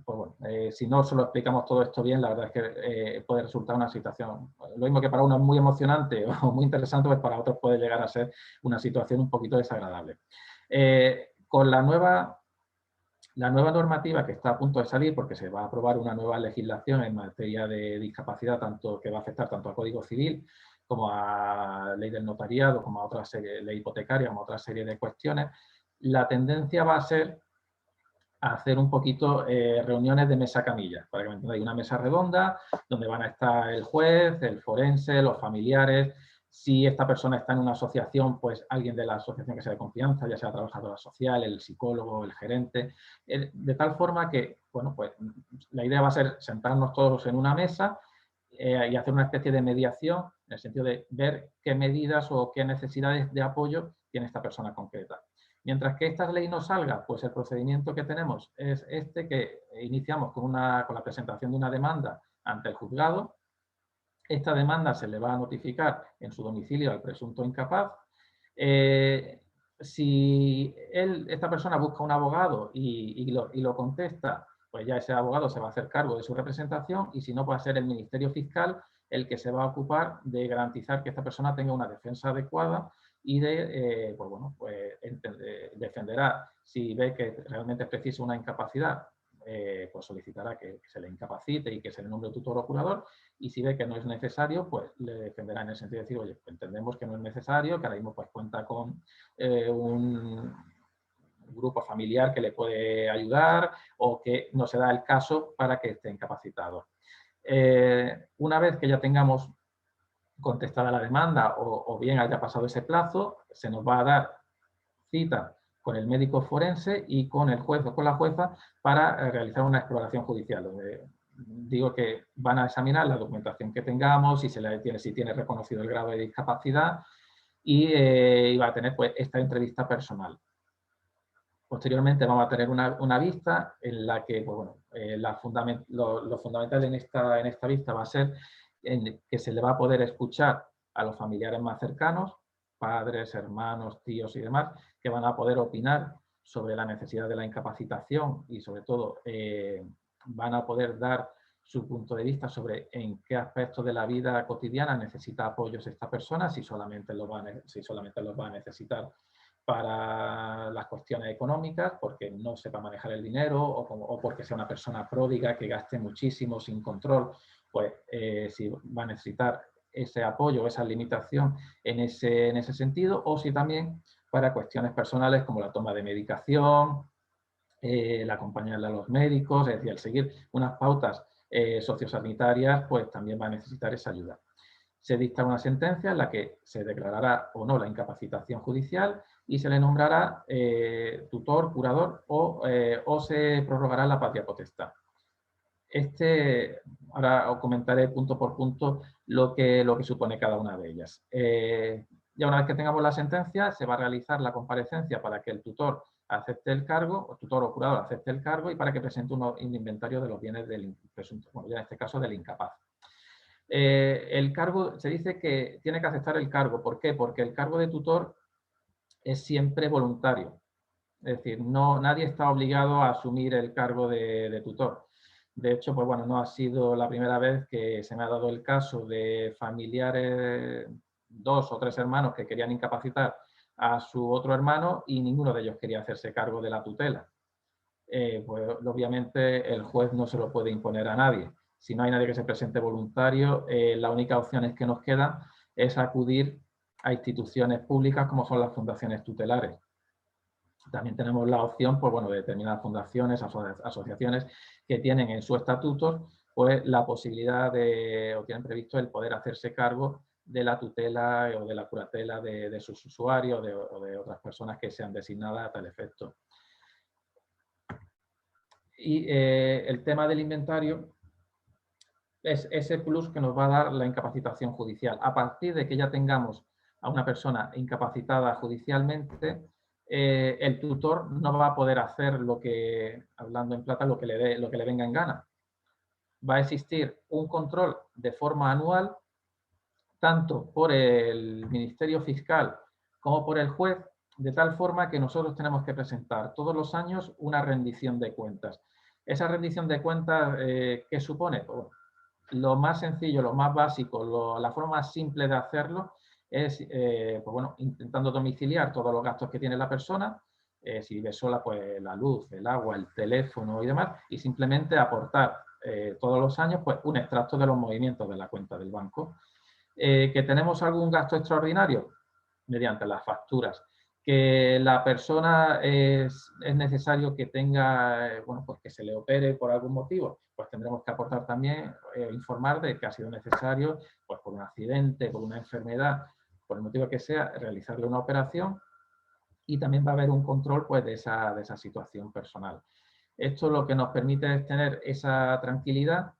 bueno, si no se lo explicamos todo esto bien, la verdad es que puede resultar una situación, lo mismo que para uno es muy emocionante o muy interesante, pues para otros puede llegar a ser una situación un poquito desagradable. Con la nueva normativa que está a punto de salir, porque se va a aprobar una nueva legislación en materia de discapacidad, que va a afectar tanto al Código Civil como a ley del notariado, como a otra serie, ley hipotecaria, como a otra serie de cuestiones, la tendencia va a ser a hacer un poquito reuniones de mesa camilla, para que me entendáis, una mesa redonda donde van a estar el juez, el forense, los familiares. Si esta persona está en una asociación, pues alguien de la asociación que sea de confianza, ya sea trabajadora social, el psicólogo, el gerente, de tal forma que, bueno, pues la idea va a ser sentarnos todos en una mesa y hacer una especie de mediación en el sentido de ver qué medidas o qué necesidades de apoyo tiene esta persona concreta. Mientras que esta ley no salga, pues el procedimiento que tenemos es este que iniciamos con la presentación de una demanda ante el juzgado. Esta demanda se le va a notificar en su domicilio al presunto incapaz. Si esta persona busca un abogado y lo contesta, pues ya ese abogado se va a hacer cargo de su representación y si no, puede ser el Ministerio Fiscal el que se va a ocupar de garantizar que esta persona tenga una defensa adecuada y defenderá si ve que realmente es preciso una incapacidad, pues solicitará que se le incapacite y que se le nombre tutor o curador, y si ve que no es necesario, pues le defenderá en el sentido de decir, oye, entendemos que no es necesario, que ahora mismo pues cuenta con un grupo familiar que le puede ayudar o que no se da el caso para que esté incapacitado. Una vez que ya tengamos contestada la demanda o bien haya pasado ese plazo, se nos va a dar cita con el médico forense y con el juez o con la jueza para realizar una exploración judicial, donde digo que van a examinar la documentación que tengamos, si tiene reconocido el grado de discapacidad y va a tener pues esta entrevista personal. Posteriormente vamos a tener una vista en la que pues, bueno, lo fundamental en esta vista va a ser que se le va a poder escuchar a los familiares más cercanos, padres, hermanos, tíos y demás, que van a poder opinar sobre la necesidad de la incapacitación y sobre todo van a poder dar su punto de vista sobre en qué aspectos de la vida cotidiana necesita apoyos esta persona, si solamente los va a necesitar para las cuestiones económicas, porque no sepa manejar el dinero o porque sea una persona pródiga que gaste muchísimo sin control, pues si va a necesitar ese apoyo, esa limitación en ese sentido, o si también para cuestiones personales como la toma de medicación, el acompañarle a los médicos, es decir, el seguir unas pautas sociosanitarias, pues también va a necesitar esa ayuda. Se dicta una sentencia en la que se declarará o no la incapacitación judicial y se le nombrará tutor, curador o se prorrogará la patria potestad. Ahora os comentaré punto por punto lo que supone cada una de ellas. Ya una vez que tengamos la sentencia, se va a realizar la comparecencia para que el tutor acepte el cargo, o tutor o curador acepte el cargo y para que presente un inventario de los bienes del presunto, bueno, ya en este caso del incapaz. El cargo, se dice que tiene que aceptar el cargo. ¿Por qué? Porque el cargo de tutor es siempre voluntario. Es decir, nadie está obligado a asumir el cargo de tutor. De hecho, pues bueno, no ha sido la primera vez que se me ha dado el caso de familiares, 2 o 3 hermanos que querían incapacitar a su otro hermano y ninguno de ellos quería hacerse cargo de la tutela. Pues obviamente el juez no se lo puede imponer a nadie. Si no hay nadie que se presente voluntario, la única opción que nos queda es acudir a instituciones públicas como son las fundaciones tutelares. También tenemos la opción, pues bueno, de determinadas fundaciones, asociaciones que tienen en su estatuto pues la posibilidad o tienen previsto el poder hacerse cargo de la tutela o de la curatela de sus usuarios o de otras personas que sean designadas a tal efecto. Y el tema del inventario es ese plus que nos va a dar la incapacitación judicial. A partir de que ya tengamos a una persona incapacitada judicialmente, el tutor no va a poder hacer hablando en plata, lo que le venga en gana. Va a existir un control de forma anual, tanto por el Ministerio Fiscal como por el juez, de tal forma que nosotros tenemos que presentar todos los años una rendición de cuentas. Esa rendición de cuentas, ¿qué supone? Pues, lo más sencillo, lo más básico, la forma más simple de hacerlo es pues bueno, intentando domiciliar todos los gastos que tiene la persona, si vive sola, pues la luz, el agua, el teléfono y demás, y simplemente aportar todos los años pues, un extracto de los movimientos de la cuenta del banco. ¿Que tenemos algún gasto extraordinario? Mediante las facturas. Que la persona es necesario que tenga, bueno, pues que se le opere por algún motivo, pues tendremos que aportar también, informar de que ha sido necesario, pues por un accidente, por una enfermedad, por el motivo que sea, realizarle una operación y también va a haber un control pues, de esa situación personal. Esto lo que nos permite es tener esa tranquilidad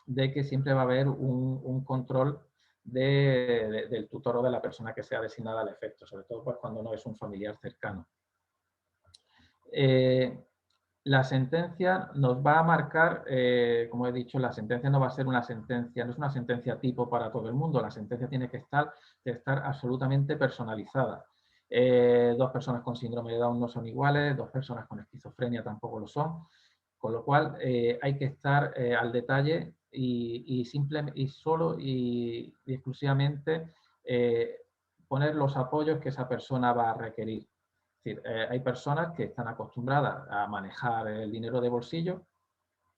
de que siempre va a haber un control del tutor o de la persona que sea designada al efecto, sobre todo pues, cuando no es un familiar cercano. La sentencia nos va a marcar, como he dicho, la sentencia no va a ser una sentencia, no es una sentencia tipo para todo el mundo, la sentencia tiene que estar absolutamente personalizada. 2 personas con síndrome de Down no son iguales, 2 personas con esquizofrenia tampoco lo son, con lo cual hay que estar al detalle y solo y exclusivamente poner los apoyos que esa persona va a requerir. Es decir, hay personas que están acostumbradas a manejar el dinero de bolsillo,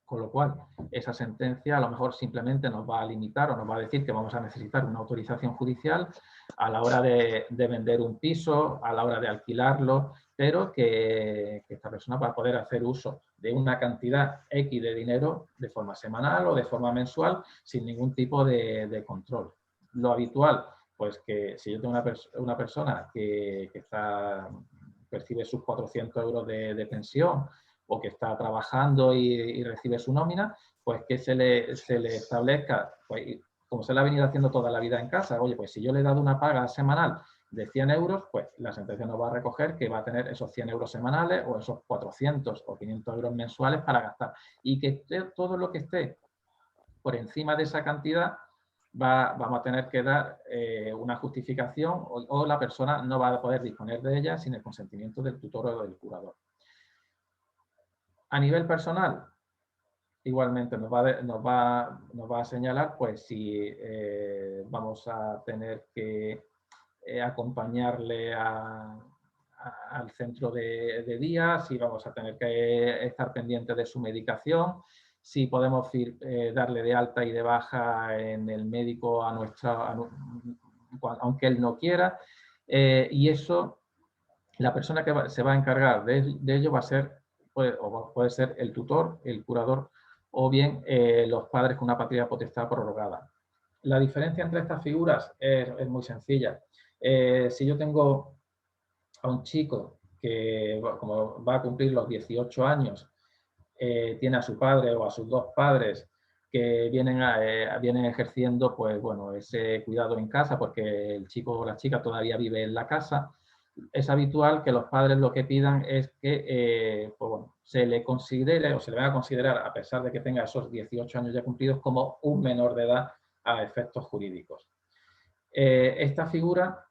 con lo cual esa sentencia a lo mejor simplemente nos va a limitar o nos va a decir que vamos a necesitar una autorización judicial a la hora de vender un piso, a la hora de alquilarlo, pero que esta persona va a poder hacer uso de una cantidad X de dinero de forma semanal o de forma mensual sin ningún tipo de control. Lo habitual, pues que si yo tengo una persona que percibe sus 400 euros de pensión o que está trabajando y recibe su nómina, pues que se le establezca, pues, como se le ha venido haciendo toda la vida en casa, oye, pues si yo le he dado una paga semanal de 100 euros, pues la sentencia nos va a recoger que va a tener esos 100 euros semanales o esos 400 o 500 euros mensuales para gastar. Y que todo lo que esté por encima de esa cantidad vamos a tener que dar una justificación o la persona no va a poder disponer de ella sin el consentimiento del tutor o del curador. A nivel personal, igualmente nos va a señalar pues si vamos a tener que acompañarle al centro de día, si vamos a tener que estar pendientes de su medicación, si podemos darle de alta y de baja en el médico aunque él no quiera, y eso la persona que se va a encargar de ello va a ser puede ser el tutor, el curador o bien los padres con una patria potestad prorrogada. La diferencia entre estas figuras es muy sencilla. Si yo tengo a un chico que como va a cumplir los 18 años, tiene a su padre o a sus dos padres que vienen ejerciendo pues, bueno, ese cuidado en casa porque el chico o la chica todavía vive en la casa, es habitual que los padres lo que pidan es que pues bueno, se le considere o se le va a considerar, a pesar de que tenga esos 18 años ya cumplidos, como un menor de edad a efectos jurídicos. Esta figura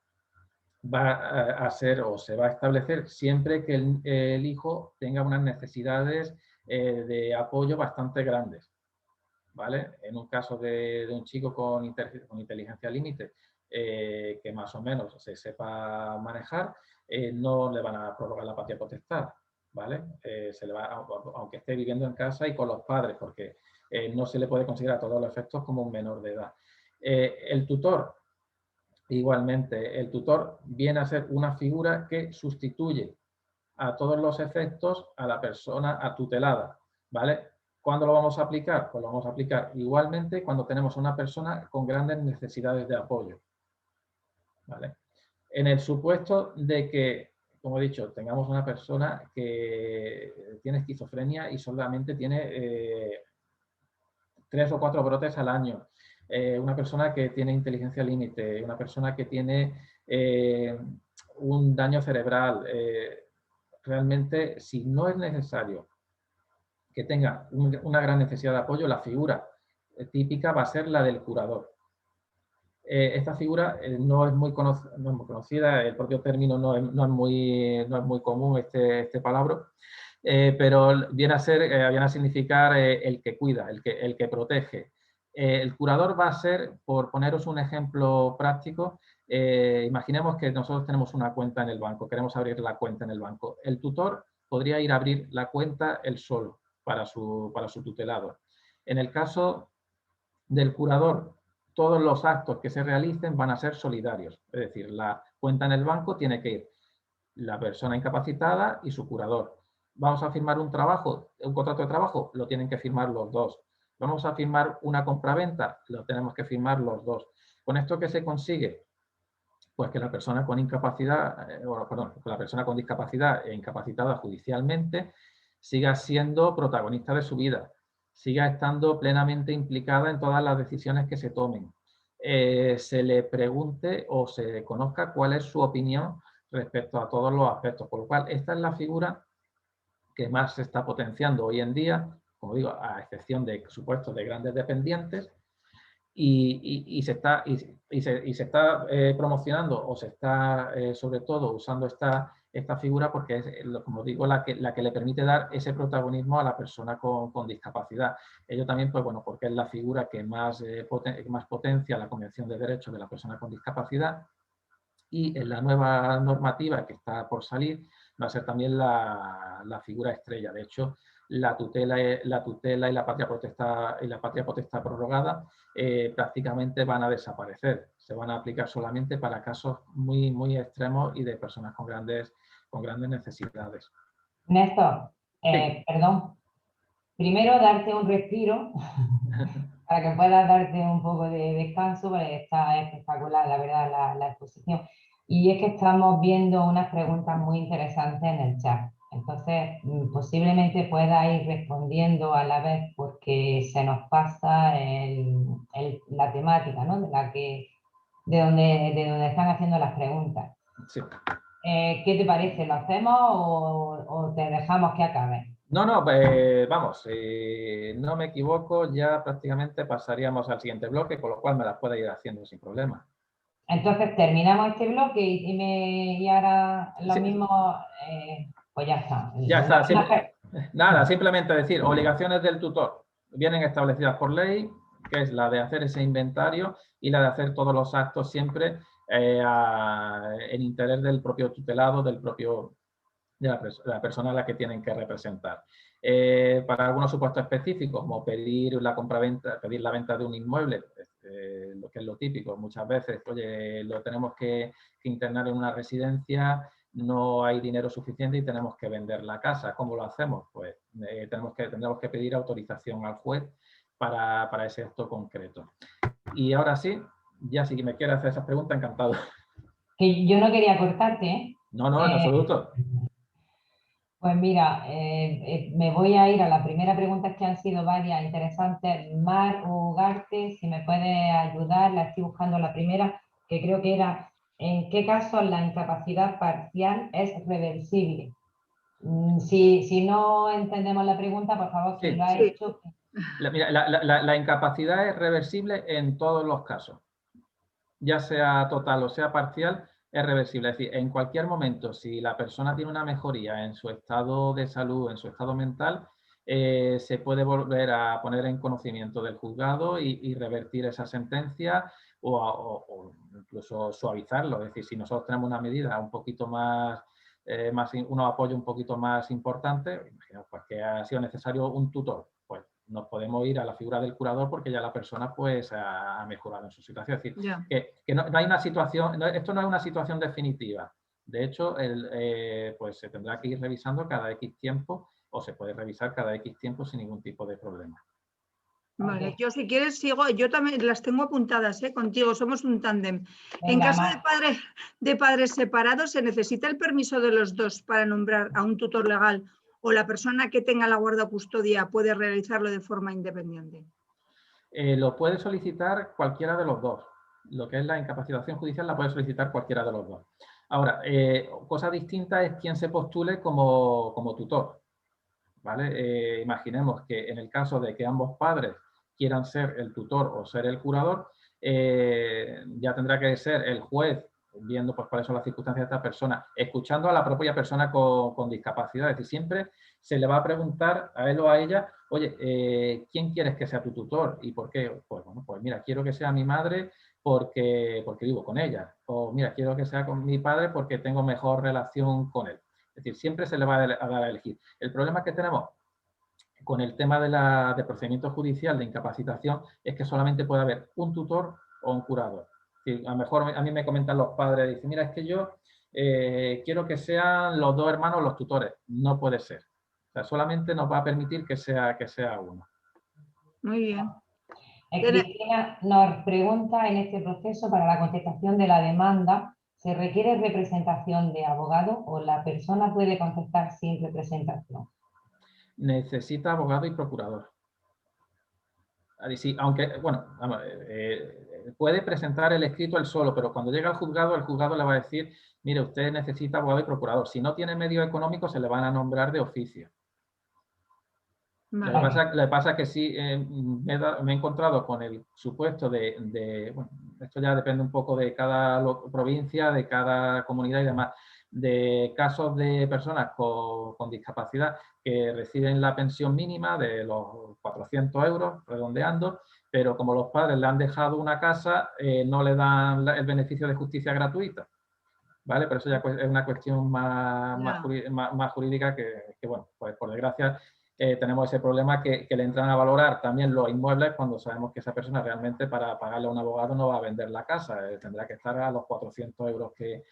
va a ser o se va a establecer siempre que el hijo tenga unas necesidades de apoyo bastante grandes, ¿vale? En un caso de un chico con inteligencia límite, que más o menos se sepa manejar, no le van a prorrogar la patria potestad, ¿vale? Se le va, aunque esté viviendo en casa y con los padres, porque no se le puede considerar a todos los efectos como un menor de edad. El tutor, igualmente, el tutor viene a ser una figura que sustituye a todos los efectos a la persona tutelada, ¿vale? ¿Cuándo lo vamos a aplicar? Pues lo vamos a aplicar igualmente cuando tenemos una persona con grandes necesidades de apoyo, ¿vale? En el supuesto de que, como he dicho, tengamos una persona que tiene esquizofrenia y solamente tiene 3 o 4 brotes al año, una persona que tiene inteligencia límite, una persona que tiene un daño cerebral, realmente, si no es necesario que tenga una gran necesidad de apoyo, la figura típica va a ser la del curador. Esta figura no es muy conocida, el propio término no es muy común, este palabra, pero viene a significar el que cuida, el que protege. El curador va a ser, por poneros un ejemplo práctico, imaginemos que nosotros tenemos una cuenta en el banco, queremos abrir la cuenta en el banco. El tutor podría ir a abrir la cuenta él solo para su tutelado. En el caso del curador, todos los actos que se realicen van a ser solidarios. Es decir, la cuenta en el banco tiene que ir la persona incapacitada y su curador. Vamos a firmar un contrato de trabajo, lo tienen que firmar los dos. Vamos a firmar una compraventa, lo tenemos que firmar los dos. ¿Con esto qué se consigue? Pues que la persona con incapacidad, la persona con discapacidad e incapacitada judicialmente siga siendo protagonista de su vida, siga estando plenamente implicada en todas las decisiones que se tomen. Se le pregunte o se conozca cuál es su opinión respecto a todos los aspectos. Por lo cual, esta es la figura que más se está potenciando hoy en día, como digo, a excepción de supuestos de grandes dependientes, y se está promocionando o se está sobre todo usando esta figura porque es, como digo, la que le permite dar ese protagonismo a la persona con discapacidad. Ello también, pues bueno, porque es la figura que más potencia la Convención de Derechos de la Persona con Discapacidad Y en la nueva normativa que está por salir va a ser también la figura estrella. De hecho, la tutela y la patria potestad prorrogada prácticamente van a desaparecer. Se van a aplicar solamente para casos muy, muy extremos y de personas con grandes necesidades. Néstor, Sí. perdón. Primero, darte un respiro para que puedas darte un poco de descanso, porque está espectacular, la verdad, la exposición. Y es que estamos viendo unas preguntas muy interesantes en el chat. Entonces, posiblemente pueda ir respondiendo a la vez porque se nos pasa la temática, ¿no? De donde están haciendo las preguntas. Sí. ¿Qué te parece? ¿Lo hacemos o te dejamos que acabe? No, vamos, no me equivoco, ya prácticamente pasaríamos al siguiente bloque, con lo cual me las puede ir haciendo sin problema. Entonces terminamos este bloque y ahora lo Sí. mismo, pues ya está. Ya está, nada, simplemente decir, obligaciones del tutor vienen establecidas por ley, que es la de hacer ese inventario y la de hacer todos los actos siempre en interés del propio tutelado, de la persona a la que tienen que representar. Para algunos supuestos específicos, como pedir la compraventa, pedir la venta de un inmueble, lo que es lo típico, muchas veces, oye, lo tenemos que internar en una residencia, no hay dinero suficiente y tenemos que vender la casa. ¿Cómo lo hacemos? Pues tendremos que pedir autorización al juez para ese acto concreto. Y ahora sí, ya si me quiere hacer esas preguntas, encantado. Que yo no quería cortarte, ¿eh? No, en absoluto. Pues mira, me voy a ir a la primera pregunta, que han sido varias interesantes. Mar Ugarte, si me puede ayudar, la estoy buscando la primera, que creo que era, ¿en qué casos la incapacidad parcial es reversible? Si no entendemos la pregunta, por favor, quien lo ha hecho. La incapacidad es reversible en todos los casos, ya sea total o sea parcial, es reversible. Es decir, en cualquier momento, si la persona tiene una mejoría en su estado de salud, en su estado mental, se puede volver a poner en conocimiento del juzgado y revertir esa sentencia o incluso suavizarlo. Es decir, si nosotros tenemos una medida un poquito más, un apoyo un poquito más importante, imaginaos pues, que ha sido necesario un tutor, pues nos podemos ir a la figura del curador porque ya la persona pues ha mejorado en su situación. Es decir, que no hay una situación, esto no es una situación definitiva. De hecho, pues se tendrá que ir revisando cada X tiempo o se puede revisar cada X tiempo sin ningún tipo de problema. Vale, yo si quieres sigo, yo también las tengo apuntadas contigo, somos un tándem. En caso de padres separados, ¿se necesita el permiso de los dos para nombrar a un tutor legal o la persona que tenga la guarda o custodia puede realizarlo de forma independiente? Lo puede solicitar cualquiera de los dos. Lo que es la incapacitación judicial la puede solicitar cualquiera de los dos. Ahora, cosa distinta es quién se postule como tutor. ¿Vale? Imaginemos que en el caso de que ambos padres quieran ser el tutor o ser el curador, ya tendrá que ser el juez viendo pues, cuáles son las circunstancias de esta persona, escuchando a la propia persona con discapacidad. Es decir, siempre se le va a preguntar a él o a ella, oye, ¿quién quieres que sea tu tutor? ¿Y por qué? Pues, bueno, pues mira, quiero que sea mi madre porque vivo con ella. O mira, quiero que sea con mi padre porque tengo mejor relación con él. Es decir, siempre se le va a dar a elegir. El problema que tenemos con el tema de procedimiento judicial de incapacitación es que solamente puede haber un tutor o un curador. Es decir, a lo mejor a mí me comentan los padres, dicen, mira, es que yo quiero que sean los dos hermanos los tutores. No puede ser. O sea, solamente nos va a permitir que sea uno. Muy bien. Cristina nos pregunta, en este proceso para la contestación de la demanda, ¿se requiere representación de abogado o la persona puede contestar sin representación? Necesita abogado y procurador. Sí, aunque, bueno, puede presentar el escrito él solo, pero cuando llega al juzgado, el juzgado le va a decir, mire, usted necesita abogado y procurador. Si no tiene medio económico, se le van a nombrar de oficio. Vale. Le pasa que sí, me he encontrado con el supuesto bueno, esto ya depende un poco de cada provincia, de cada comunidad y demás, de casos de personas con discapacidad que reciben la pensión mínima de los 400 euros, redondeando, pero como los padres le han dejado una casa, no le dan el beneficio de justicia gratuita. ¿vale? Pero eso ya es una cuestión más jurídica que, bueno, pues por desgracia tenemos ese problema que le entran a valorar también los inmuebles cuando sabemos que esa persona realmente para pagarle a un abogado no va a vender la casa, tendrá que estar a los 400 euros que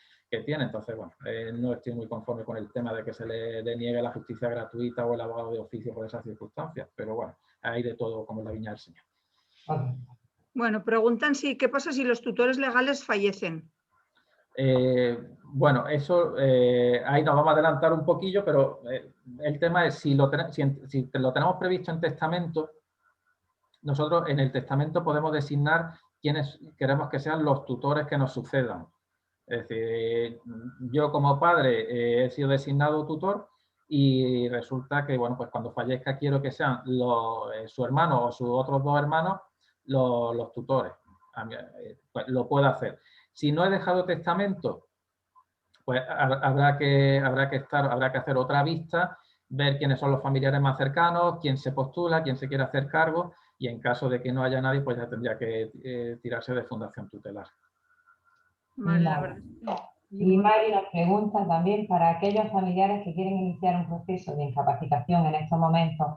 tiene. Entonces, bueno, no estoy muy conforme con el tema de que se le deniegue la justicia gratuita o el abogado de oficio por esas circunstancias, pero bueno, hay de todo como en la viña del Señor. Bueno, preguntan qué pasa si los tutores legales fallecen. Bueno, eso ahí nos vamos a adelantar un poquillo, pero el tema es si lo tenemos previsto en testamento, nosotros en el testamento podemos designar quiénes queremos que sean los tutores que nos sucedan. Es decir, yo como padre he sido designado tutor y resulta que, bueno, pues cuando fallezca quiero que sean su hermano o sus otros 2 hermanos los tutores. Pues lo puedo hacer. Si no he dejado testamento, pues habrá que hacer otra vista, ver quiénes son los familiares más cercanos, quién se postula, quién se quiere hacer cargo, y en caso de que no haya nadie, pues ya tendría que tirarse de fundación tutelar. Vale, la verdad. Y Mari nos pregunta también, para aquellos familiares que quieren iniciar un proceso de incapacitación en estos momentos,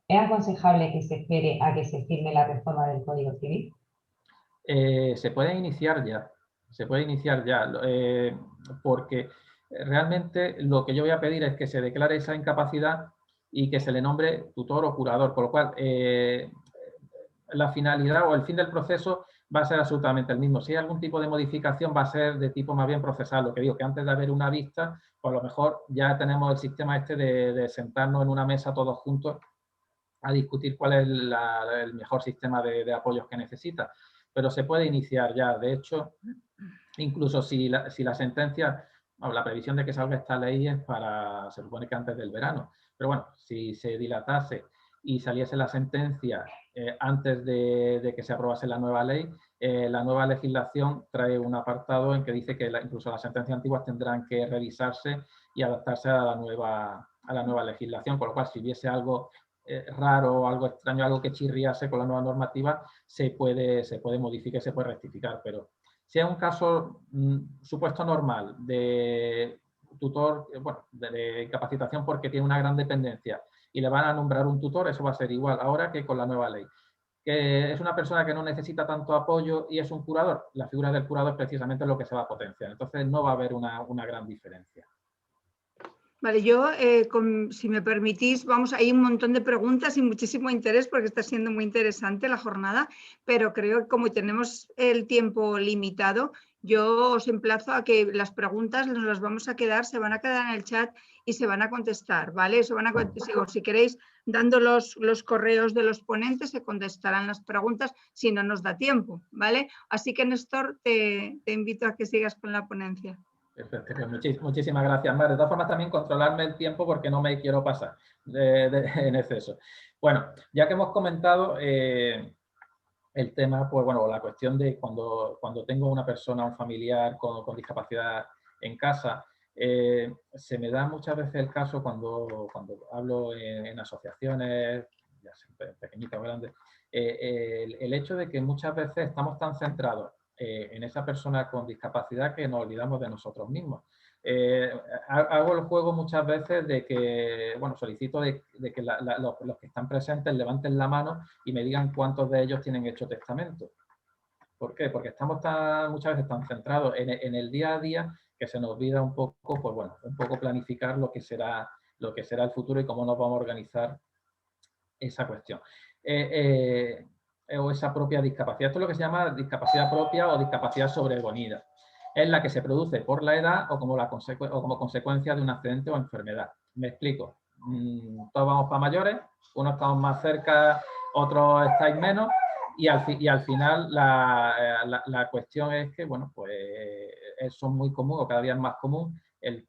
¿es aconsejable que se espere a que se firme la reforma del Código Civil? Se puede iniciar ya. Porque realmente lo que yo voy a pedir es que se declare esa incapacidad y que se le nombre tutor o curador, con lo cual la finalidad o el fin del proceso va a ser absolutamente el mismo. Si hay algún tipo de modificación va a ser de tipo más bien procesal, lo que digo, que antes de haber una vista, pues a lo mejor ya tenemos el sistema este de sentarnos en una mesa todos juntos a discutir cuál es el mejor sistema de apoyos que necesita. Pero se puede iniciar ya. De hecho, incluso si la sentencia, la previsión de que salga esta ley es se supone que antes del verano. Pero bueno, si se dilatase y saliese la sentencia antes de que se aprobase la nueva ley, la nueva legislación trae un apartado en que dice que incluso las sentencias antiguas tendrán que revisarse y adaptarse a la nueva legislación, con lo cual si hubiese algo raro, algo extraño, algo que chirriase con la nueva normativa, se puede modificar, se puede rectificar. Pero si es un caso supuesto normal de tutor, bueno, de incapacitación porque tiene una gran dependencia y le van a nombrar un tutor, eso va a ser igual ahora que con la nueva ley. Que es una persona que no necesita tanto apoyo y es un curador, la figura del curador es precisamente lo que se va a potenciar. Entonces no va a haber una gran diferencia. Vale, yo, si me permitís, hay un montón de preguntas y muchísimo interés porque está siendo muy interesante la jornada, pero creo que como tenemos el tiempo limitado, yo os emplazo a que las preguntas nos las vamos a quedar, se van a quedar en el chat y se van a contestar, ¿vale? Si queréis, dando los correos de los ponentes, se contestarán las preguntas si no nos da tiempo, ¿vale? Así que, Néstor, te invito a que sigas con la ponencia. Perfecto, muchísimas gracias, Mar. De todas formas, también controlarme el tiempo porque no me quiero pasar en exceso. Bueno, ya que hemos comentado el tema, pues bueno, la cuestión de cuando tengo una persona, un familiar con discapacidad en casa, se me da muchas veces el caso cuando hablo en asociaciones, ya sea pequeñitas o grandes, el hecho de que muchas veces estamos tan centrados en esa persona con discapacidad que nos olvidamos de nosotros mismos. Hago el juego muchas veces de que, bueno, solicito de que los que están presentes levanten la mano y me digan cuántos de ellos tienen hecho testamento. ¿Por qué? Porque estamos muchas veces tan centrados en el día a día que se nos olvida un poco, pues bueno, un poco planificar lo que será el futuro y cómo nos vamos a organizar esa cuestión. O esa propia discapacidad. Esto es lo que se llama discapacidad propia o discapacidad sobrevenida. Es la que se produce por la edad o como consecuencia de un accidente o enfermedad. Me explico. Todos vamos para mayores, unos estamos más cerca, otros estáis menos, y al final la cuestión es que, bueno, pues son muy comunes, o cada día es más común,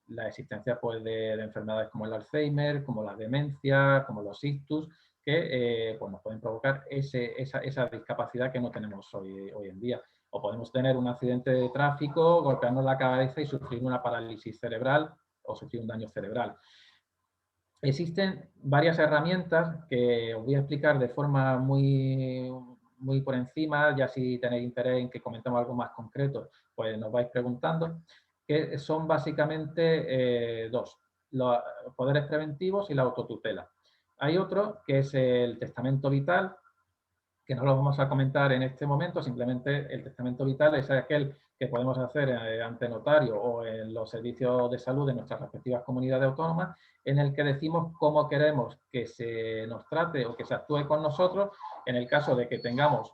la existencia pues, de enfermedades como el Alzheimer, como la demencia, como los ictus, que pues nos pueden provocar esa discapacidad que no tenemos hoy en día. O podemos tener un accidente de tráfico, golpearnos la cabeza y sufrir una parálisis cerebral o sufrir un daño cerebral. Existen varias herramientas que os voy a explicar de forma muy por encima, ya si tenéis interés en que comentemos algo más concreto, pues nos vais preguntando. que son básicamente dos, los poderes preventivos y la autotutela. Hay otro que es el testamento vital, que no lo vamos a comentar en este momento, simplemente el testamento vital es aquel que podemos hacer ante notario o en los servicios de salud de nuestras respectivas comunidades autónomas, en el que decimos cómo queremos que se nos trate o que se actúe con nosotros en el caso de que tengamos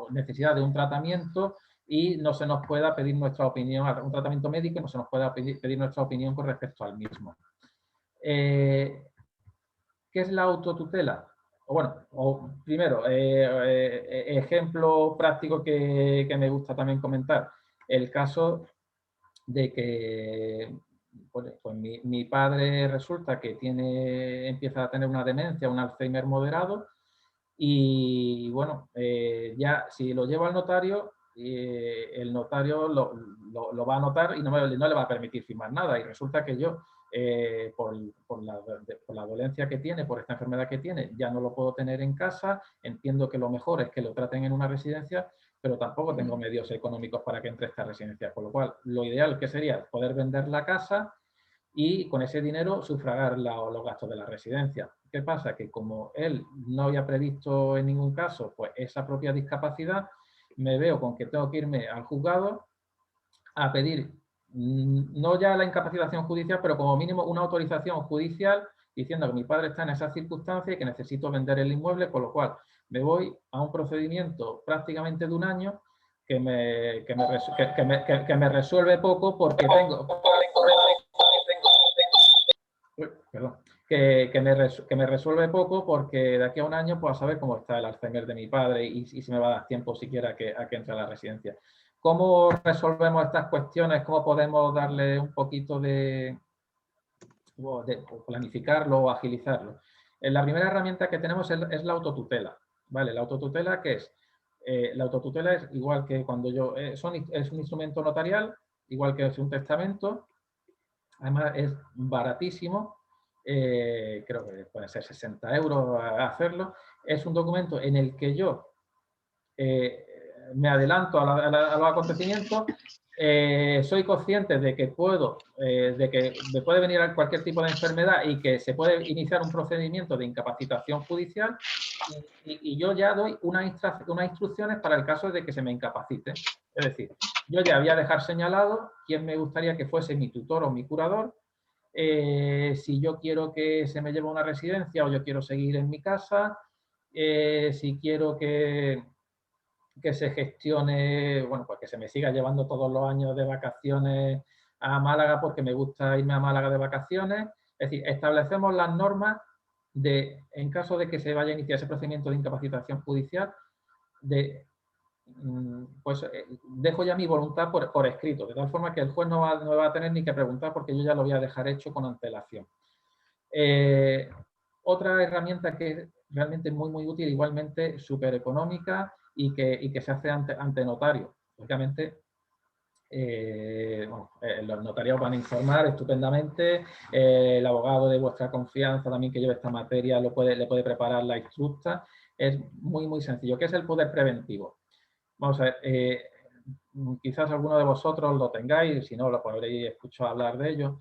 necesidad de un tratamiento y no se nos pueda pedir nuestra opinión, un tratamiento médico y no se nos pueda pedir nuestra opinión con respecto al mismo. ¿Qué es la autotutela? Bueno, primero, ejemplo práctico que me gusta también comentar, el caso de que pues mi padre resulta que empieza a tener una demencia, un Alzheimer moderado, y bueno, ya si lo llevo al notario, el notario lo va a anotar y no le va a permitir firmar nada, y resulta que yo, por la dolencia que tiene, por esta enfermedad que tiene, ya no lo puedo tener en casa. Entiendo que lo mejor es que lo traten en una residencia, pero tampoco tengo medios económicos para que entre a esta residencia, con lo cual lo ideal que sería poder vender la casa y con ese dinero sufragar los gastos de la residencia. ¿Qué pasa? Que como él no había previsto en ningún caso pues esa propia discapacidad, me veo con que tengo que irme al juzgado a pedir no ya la incapacitación judicial, pero como mínimo una autorización judicial diciendo que mi padre está en esas circunstancias y que necesito vender el inmueble, con lo cual me voy a un procedimiento prácticamente de un año que me resuelve poco porque tengo... Perdón, que me resuelve poco porque de aquí a un año pues a saber cómo está el Alzheimer de mi padre y si me va a dar tiempo siquiera a que entre a la residencia. ¿Cómo resolvemos estas cuestiones? ¿Cómo podemos darle un poquito de planificarlo o agilizarlo? La primera herramienta que tenemos es la autotutela. ¿Vale? La autotutela, ¿qué es? La autotutela es igual que cuando es un instrumento notarial, igual que es un testamento. Además es baratísimo. Creo que puede ser 60 euros hacerlo. Es un documento en el que yo me adelanto a los acontecimientos, soy consciente de que me puede venir cualquier tipo de enfermedad y que se puede iniciar un procedimiento de incapacitación judicial y yo ya doy unas instrucciones para el caso de que se me incapacite. Es decir, yo ya voy a dejar señalado quién me gustaría que fuese mi tutor o mi curador, si yo quiero que se me lleve a una residencia o yo quiero seguir en mi casa, si quiero que se gestione, bueno, pues que se me siga llevando todos los años de vacaciones a Málaga porque me gusta irme a Málaga de vacaciones. Es decir, establecemos las normas en caso de que se vaya a iniciar ese procedimiento de incapacitación judicial, pues dejo ya mi voluntad por escrito, de tal forma que el juez no va a tener ni que preguntar porque yo ya lo voy a dejar hecho con antelación. Otra herramienta que es realmente muy útil, igualmente súper económica y que se hace ante notario. Lógicamente, los notarios van a informar estupendamente, el abogado de vuestra confianza también que lleve esta materia le puede preparar la instructa. Es muy sencillo. ¿Qué es el poder preventivo? Vamos a ver, quizás alguno de vosotros lo tengáis, si no lo podréis escuchar hablar de ello.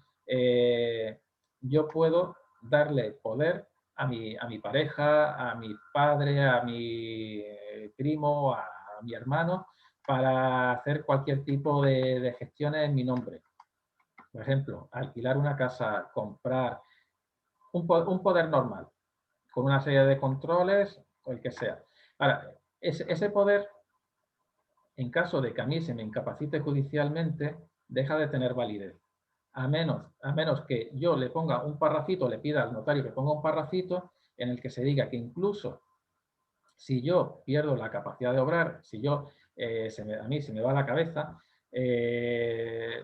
Yo puedo darle poder a mi pareja, a mi padre, a mi primo, a mi hermano, para hacer cualquier tipo de gestiones en mi nombre. Por ejemplo, alquilar una casa, comprar, un poder normal, con una serie de controles o el que sea. Ahora, ese poder, en caso de que a mí se me incapacite judicialmente, deja de tener validez. A menos que yo le ponga un parrafito, le pida al notario que ponga un parrafito en el que se diga que incluso si yo pierdo la capacidad de obrar, si a mí se me va la cabeza,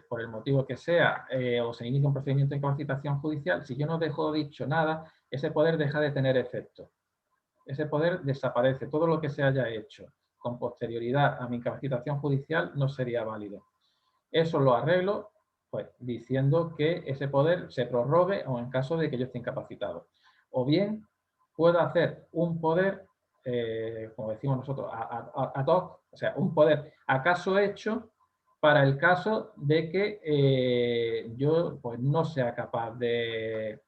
por el motivo que sea, o se inicia un procedimiento de incapacitación judicial, si yo no dejo dicho nada, ese poder deja de tener efecto. Ese poder desaparece. Todo lo que se haya hecho con posterioridad a mi incapacitación judicial no sería válido. Eso lo arreglo pues diciendo que ese poder se prorrogue o en caso de que yo esté incapacitado. O bien puedo hacer un poder, como decimos nosotros, ad hoc, o sea, un poder acaso hecho para el caso de que yo pues, no sea capaz de...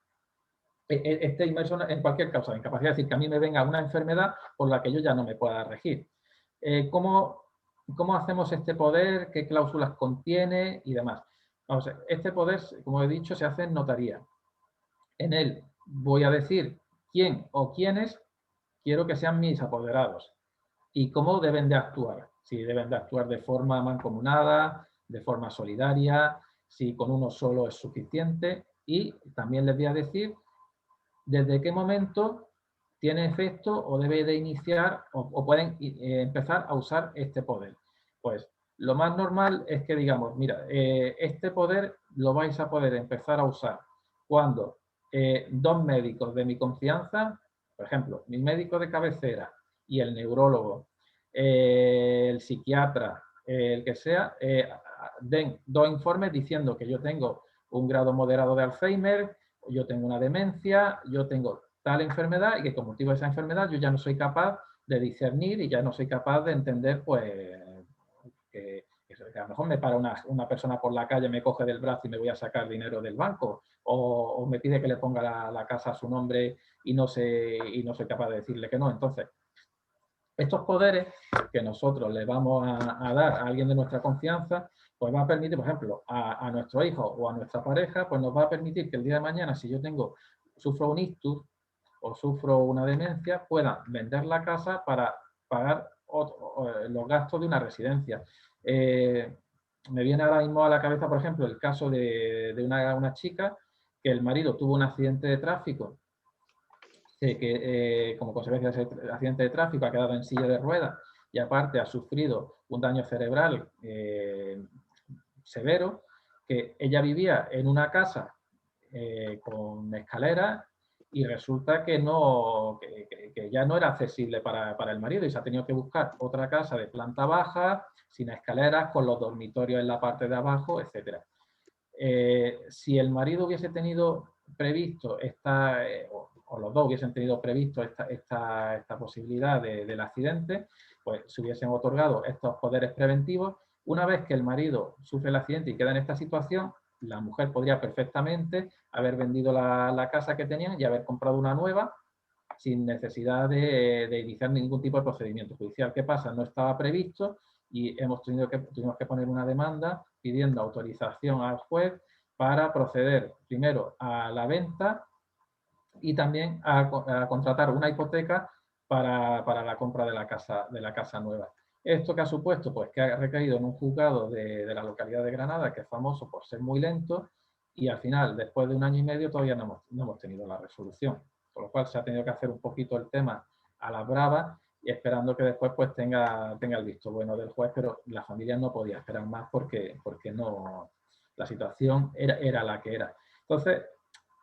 esté inmerso en cualquier causa de incapacidad, es decir, que a mí me venga una enfermedad por la que yo ya no me pueda regir. ¿Cómo hacemos este poder? ¿Qué cláusulas contiene? Y demás. Vamos a ver, este poder, como he dicho, se hace en notaría. En él voy a decir quién o quiénes quiero que sean mis apoderados y cómo deben de actuar. Si deben de actuar de forma mancomunada, de forma solidaria, si con uno solo es suficiente. Y también les voy a decir desde qué momento tiene efecto o debe de iniciar o pueden empezar a usar este poder. Pues lo más normal es que digamos, mira, este poder lo vais a poder empezar a usar cuando dos médicos de mi confianza, por ejemplo, mi médico de cabecera y el neurólogo, el psiquiatra, el que sea, den dos informes diciendo que yo tengo un grado moderado de Alzheimer, yo tengo una demencia, yo tengo tal enfermedad y que con motivo de esa enfermedad yo ya no soy capaz de discernir y ya no soy capaz de entender pues que a lo mejor me para una persona por la calle, me coge del brazo y me voy a sacar dinero del banco o me pide que le ponga la casa a su nombre y no soy capaz de decirle que no. Entonces, estos poderes que nosotros le vamos a dar a alguien de nuestra confianza, pues va a permitir, por ejemplo, a nuestro hijo o a nuestra pareja, pues nos va a permitir que el día de mañana, si yo sufro un ictus o sufro una demencia, pueda vender la casa para pagar los gastos de una residencia. Me viene ahora mismo a la cabeza, por ejemplo, el caso de una chica que el marido tuvo un accidente de tráfico, que como consecuencia de ese accidente de tráfico ha quedado en silla de ruedas y aparte ha sufrido un daño cerebral severo, que ella vivía en una casa con escaleras y resulta que ya no era accesible para el marido y se ha tenido que buscar otra casa de planta baja, sin escaleras, con los dormitorios en la parte de abajo, etc. Si el marido hubiese tenido previsto o los dos hubiesen tenido previsto esta posibilidad del accidente, pues se hubiesen otorgado estos poderes preventivos. Una vez que el marido sufre el accidente y queda en esta situación, la mujer podría perfectamente haber vendido la casa que tenían y haber comprado una nueva sin necesidad de iniciar ningún tipo de procedimiento judicial. ¿Qué pasa? No estaba previsto y tuvimos que poner una demanda pidiendo autorización al juez para proceder primero a la venta y también a contratar una hipoteca para la compra de la casa nueva. ¿Esto qué ha supuesto? Pues que ha recaído en un juzgado de la localidad de Granada, que es famoso por ser muy lento, y al final, después de 1 año y medio, todavía no hemos tenido la resolución. Por lo cual se ha tenido que hacer un poquito el tema a las bravas y esperando que después pues tenga el visto bueno del juez, pero la familia no podía esperar más porque no, la situación era la que era. Entonces,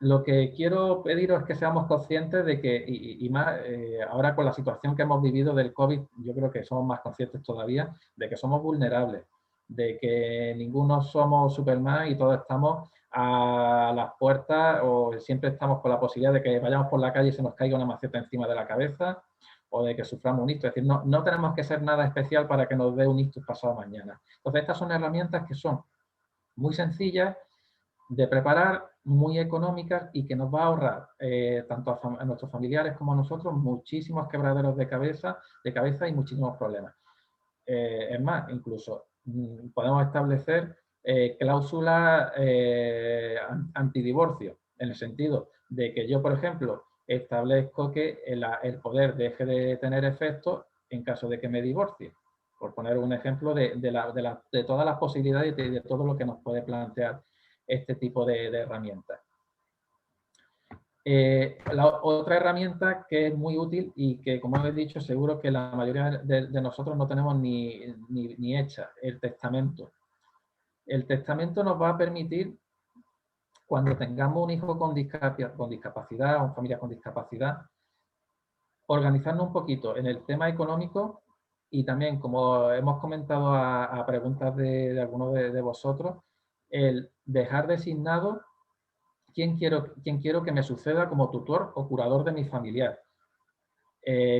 lo que quiero pediros es que seamos conscientes de que, y más ahora con la situación que hemos vivido del COVID, yo creo que somos más conscientes todavía de que somos vulnerables, de que ninguno somos Superman y todos estamos a las puertas o siempre estamos con la posibilidad de que vayamos por la calle y se nos caiga una maceta encima de la cabeza o de que suframos un ictus. Es decir, no tenemos que ser nada especial para que nos dé un ictus pasado mañana. Entonces, estas son herramientas que son muy sencillas de preparar, muy económicas y que nos va a ahorrar tanto a nuestros familiares como a nosotros muchísimos quebraderos de cabeza y muchísimos problemas. Es más, incluso podemos establecer cláusulas antidivorcio, en el sentido de que yo, por ejemplo, establezco que el poder deje de tener efecto en caso de que me divorcie, por poner un ejemplo de todas las posibilidades y de todo lo que nos puede plantear este tipo de herramientas. La otra herramienta que es muy útil y que, como he dicho, seguro que la mayoría de nosotros no tenemos ni hecha, el testamento. El testamento nos va a permitir, cuando tengamos un hijo con discapacidad o una familia con discapacidad, organizarnos un poquito en el tema económico y también, como hemos comentado a preguntas de algunos de vosotros, el dejar designado quién quiero que me suceda como tutor o curador de mi familiar.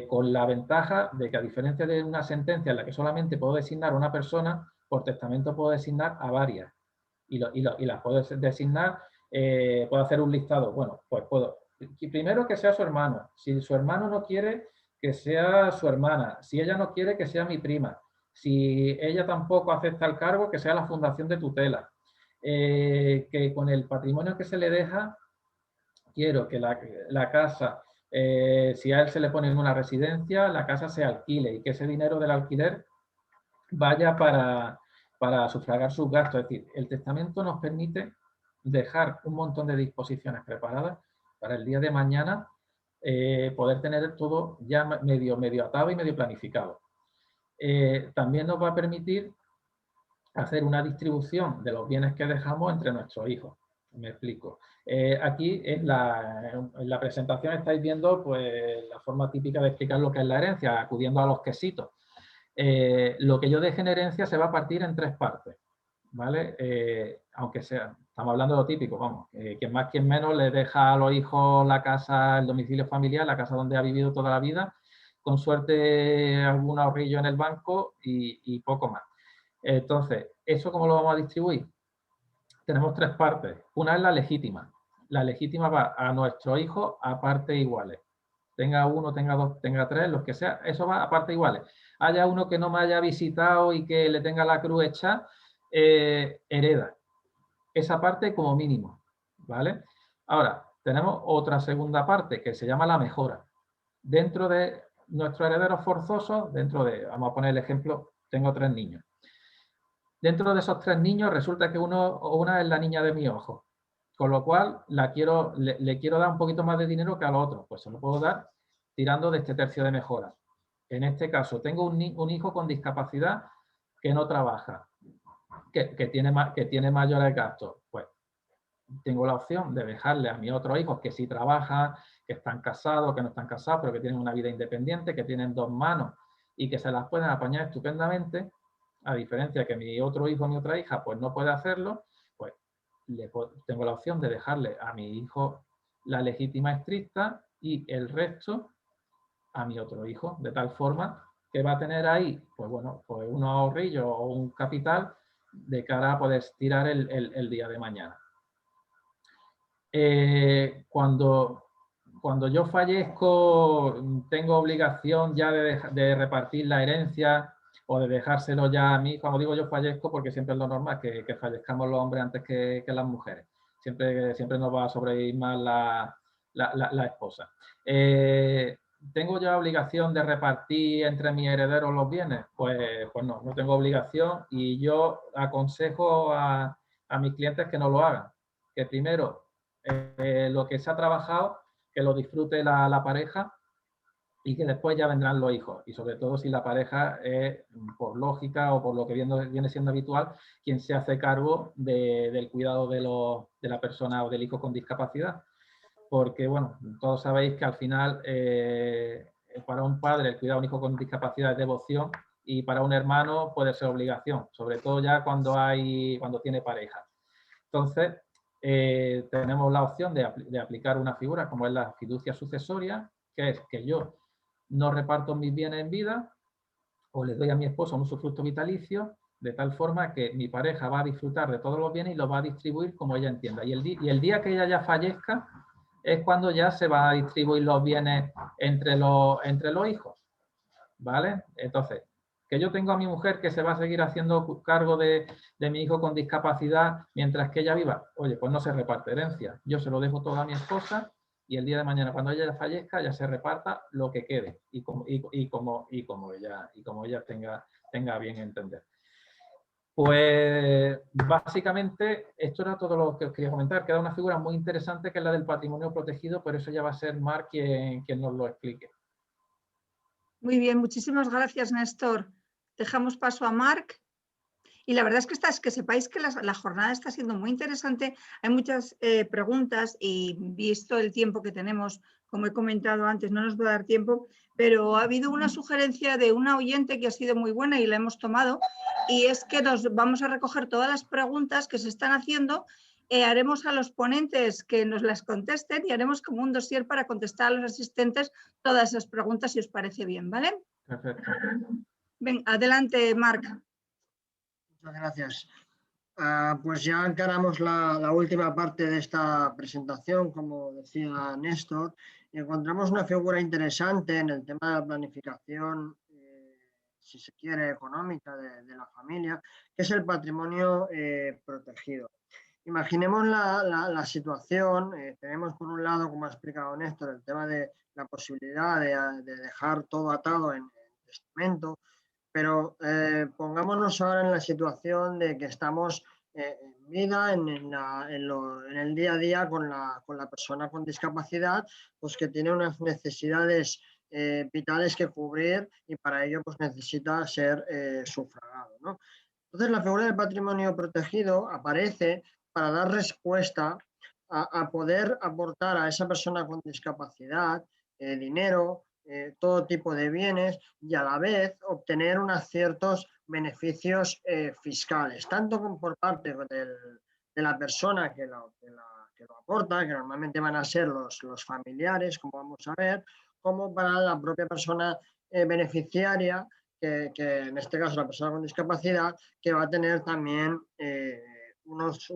Con la ventaja de que, a diferencia de una sentencia en la que solamente puedo designar a una persona, Por testamento puedo designar a varias y las puedo designar, puedo hacer un listado. Bueno, pues puedo. Primero que sea su hermano. Si su hermano no quiere, que sea su hermana. Si ella no quiere, que sea mi prima. Si ella tampoco acepta el cargo, que sea la fundación de tutela. Que con el patrimonio que se le deja, quiero que la casa, si a él se le pone en una residencia, la casa se alquile y que ese dinero del alquiler vaya para sufragar sus gastos. Es decir, el testamento nos permite dejar un montón de disposiciones preparadas para el día de mañana poder tener todo ya medio atado y medio planificado. También nos va a permitir hacer una distribución de los bienes que dejamos entre nuestros hijos. Me explico. Aquí en la presentación estáis viendo pues, la forma típica de explicar lo que es la herencia, acudiendo a los quesitos. Lo que yo deje en herencia se va a partir en 3 partes, ¿vale? Aunque sea, estamos hablando de lo típico, vamos, quien más, quien menos le deja a los hijos la casa, el domicilio familiar, la casa donde ha vivido toda la vida, con suerte algún ahorrillo en el banco y poco más. Entonces, ¿eso cómo lo vamos a distribuir? Tenemos 3 partes. Una es la legítima. La legítima va a nuestros hijos a partes iguales. Tenga 1, tenga 2, tenga 3, los que sea, eso va a partes iguales. Haya uno que no me haya visitado y que le tenga la cruz hecha, hereda. Esa parte como mínimo, ¿vale? Ahora, tenemos otra segunda parte que se llama la mejora. Dentro de nuestros herederos forzosos, vamos a poner el ejemplo, tengo 3 niños. Dentro de esos 3 niños resulta que una es la niña de mi ojo, con lo cual le quiero dar un poquito más de dinero que a los otros, pues se lo puedo dar tirando de este tercio de mejora. En este caso, tengo un hijo con discapacidad que no trabaja, que tiene mayores gastos, pues tengo la opción de dejarle a mis otros hijos que sí trabajan, que están casados, que no están casados, pero que tienen una vida independiente, que tienen 2 manos y que se las pueden apañar estupendamente. A diferencia que mi otro hijo o mi otra hija pues no puede hacerlo, pues tengo la opción de dejarle a mi hijo la legítima estricta y el resto a mi otro hijo, de tal forma que va a tener ahí, pues bueno, pues unos ahorrillos o un capital de cara a poder tirar el día de mañana. Cuando yo fallezco, tengo obligación ya de repartir la herencia o de dejárselo ya a mí. Cuando digo yo fallezco, porque siempre es lo normal que fallezcamos los hombres antes que las mujeres. Siempre nos va a sobrevivir más la esposa. ¿Tengo ya obligación de repartir entre mis herederos los bienes? Pues no tengo obligación y yo aconsejo a mis clientes que no lo hagan. Que primero, lo que se ha trabajado, que lo disfrute la pareja y que después ya vendrán los hijos. Y sobre todo si la pareja es, por lógica o por lo que viene siendo habitual, quien se hace cargo del cuidado de la persona o del hijo con discapacidad. Porque, bueno, todos sabéis que al final para un padre el cuidado de un hijo con discapacidad es devoción y para un hermano puede ser obligación, sobre todo ya cuando tiene pareja. Entonces, tenemos la opción de aplicar una figura como es la fiducia sucesoria, que es que yo no reparto mis bienes en vida o le doy a mi esposo un usufructo vitalicio, de tal forma que mi pareja va a disfrutar de todos los bienes y los va a distribuir como ella entienda. Y el día que ella ya fallezca es cuando ya se van a distribuir los bienes entre los hijos, ¿vale? Entonces, que yo tengo a mi mujer que se va a seguir haciendo cargo de mi hijo con discapacidad mientras que ella viva. Oye, pues no se reparte herencia. Yo se lo dejo todo a mi esposa y el día de mañana, cuando ella fallezca, ya se reparta lo que quede y como ella tenga bien entender. Pues básicamente esto era todo lo que os quería comentar. Queda una figura muy interesante que es la del patrimonio protegido, pero eso ya va a ser Marc quien nos lo explique. Muy bien, muchísimas gracias, Néstor. Dejamos paso a Marc. Y la verdad es que sepáis que la jornada está siendo muy interesante. Hay muchas preguntas y visto el tiempo que tenemos, como he comentado antes, no nos va a dar tiempo, pero ha habido una sugerencia de una oyente que ha sido muy buena y la hemos tomado, y es que nos vamos a recoger todas las preguntas que se están haciendo, haremos a los ponentes que nos las contesten y haremos como un dossier para contestar a los asistentes todas esas preguntas, si os parece bien, ¿vale? Perfecto. Ven, adelante, Marc. Muchas gracias. Pues ya encaramos la última parte de esta presentación, como decía Néstor. Encontramos una figura interesante en el tema de la planificación, si se quiere, económica de la familia, que es el patrimonio protegido. Imaginemos la situación, tenemos por un lado, como ha explicado Néstor, el tema de la posibilidad de dejar todo atado en testamento, pero pongámonos ahora en la situación de que estamos en vida, en el día a día con la persona con discapacidad, pues que tiene unas necesidades vitales que cubrir y para ello pues necesita ser sufragado, ¿no? Entonces la figura del patrimonio protegido aparece para dar respuesta a poder aportar a esa persona con discapacidad dinero, todo tipo de bienes y a la vez obtener unos ciertos beneficios fiscales, tanto por parte de la persona que lo aporta, que normalmente van a ser los familiares, como vamos a ver, como para la propia persona beneficiaria, que en este caso la persona con discapacidad, que va a tener también unos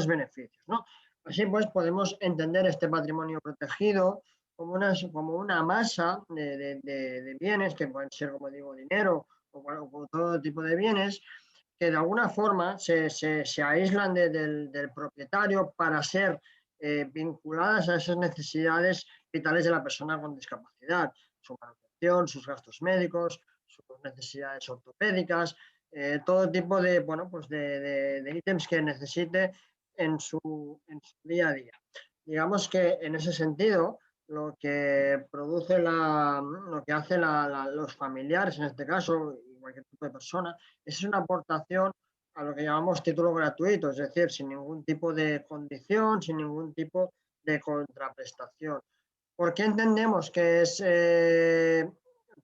beneficios, ¿no? Así pues podemos entender este patrimonio protegido como una masa de bienes que pueden ser, como digo, dinero o todo tipo de bienes que de alguna forma se aíslan del propietario para ser vinculadas a esas necesidades vitales de la persona con discapacidad, su manutención, sus gastos médicos, sus necesidades ortopédicas, todo tipo de, bueno, pues de ítems que necesite en su día a día. Digamos que en ese sentido, lo que produce lo que hacen los familiares, en este caso, y cualquier tipo de persona, es una aportación a lo que llamamos título gratuito, es decir, sin ningún tipo de condición, sin ningún tipo de contraprestación. ¿Por qué entendemos que es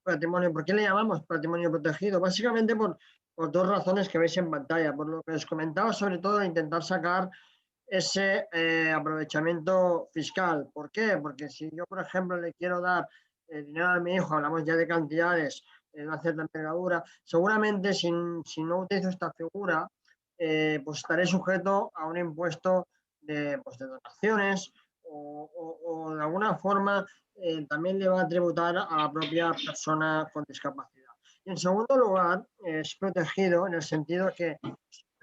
patrimonio? ¿Por qué le llamamos patrimonio protegido? Básicamente por dos razones que veis en pantalla. Por lo que os comentaba, sobre todo, intentar sacar ese aprovechamiento fiscal. ¿Por qué? Porque si yo, por ejemplo, le quiero dar dinero a mi hijo, hablamos ya de cantidades de una cierta envergadura, seguramente si no utilizo esta figura, pues estaré sujeto a un impuesto de donaciones o de alguna forma también le va a tributar a la propia persona con discapacidad. Y en segundo lugar, es protegido en el sentido que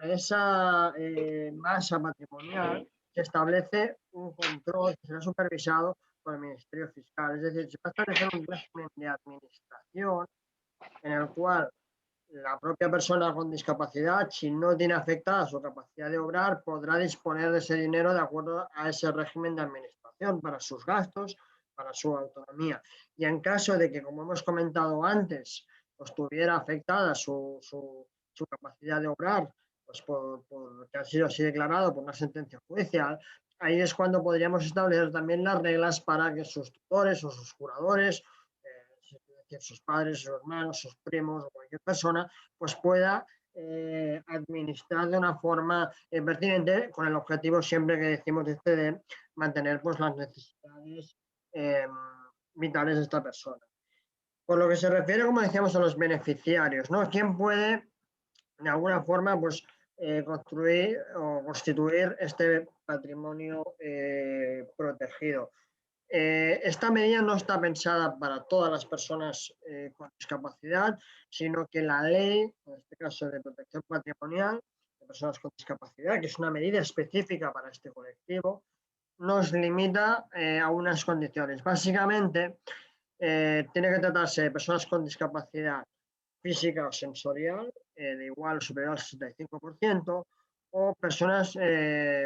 esa masa patrimonial se establece un control que será supervisado por el Ministerio Fiscal. Es decir, se va a establecer un régimen de administración en el cual la propia persona con discapacidad, si no tiene afectada su capacidad de obrar, podrá disponer de ese dinero de acuerdo a ese régimen de administración para sus gastos, para su autonomía. Y en caso de que, como hemos comentado antes, pues tuviera afectada su capacidad de obrar, pues porque ha sido así declarado por una sentencia judicial, ahí es cuando podríamos establecer también las reglas para que sus tutores o sus curadores, sus padres, sus hermanos, sus primos o cualquier persona, pues pueda administrar de una forma pertinente, con el objetivo siempre que decimos de mantener pues las necesidades vitales de esta persona. Por lo que se refiere, como decíamos, a los beneficiarios, ¿no? ¿Quién puede de alguna forma pues construir o constituir este patrimonio protegido? Esta medida no está pensada para todas las personas con discapacidad, sino que la ley, en este caso de protección patrimonial de personas con discapacidad, que es una medida específica para este colectivo, nos limita a unas condiciones. Básicamente, tiene que tratarse de personas con discapacidad física o sensorial de igual o superior al 65%, o personas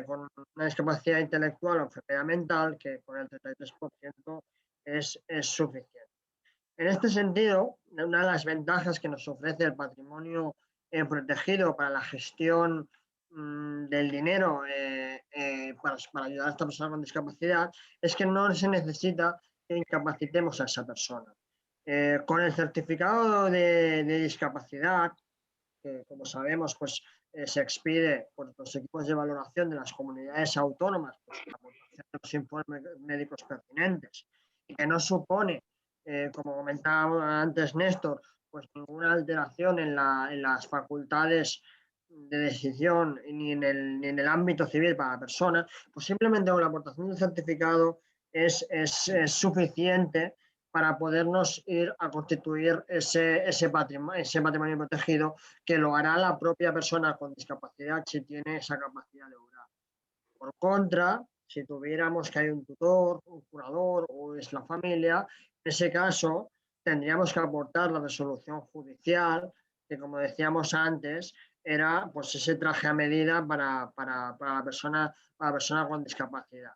con una discapacidad intelectual o enfermedad mental que con el 33% es suficiente. En este sentido, una de las ventajas que nos ofrece el patrimonio protegido para la gestión del dinero para ayudar a esta persona con discapacidad es que no se necesita que incapacitemos a esa persona. Con el certificado de discapacidad, que como sabemos pues, se expide por los equipos de valoración de las comunidades autónomas, pues, la aportación de los informes médicos pertinentes, y que no supone, como comentaba antes Néstor, pues ninguna alteración en las facultades de decisión ni en el ámbito civil para la persona, pues simplemente con la aportación del certificado es suficiente para podernos ir a constituir ese patrimonio protegido, que lo hará la propia persona con discapacidad si tiene esa capacidad de obrar. Por contra, si tuviéramos que hay un tutor, un curador o es la familia, en ese caso tendríamos que aportar la resolución judicial, que como decíamos antes, era pues ese traje a medida para la persona con discapacidad.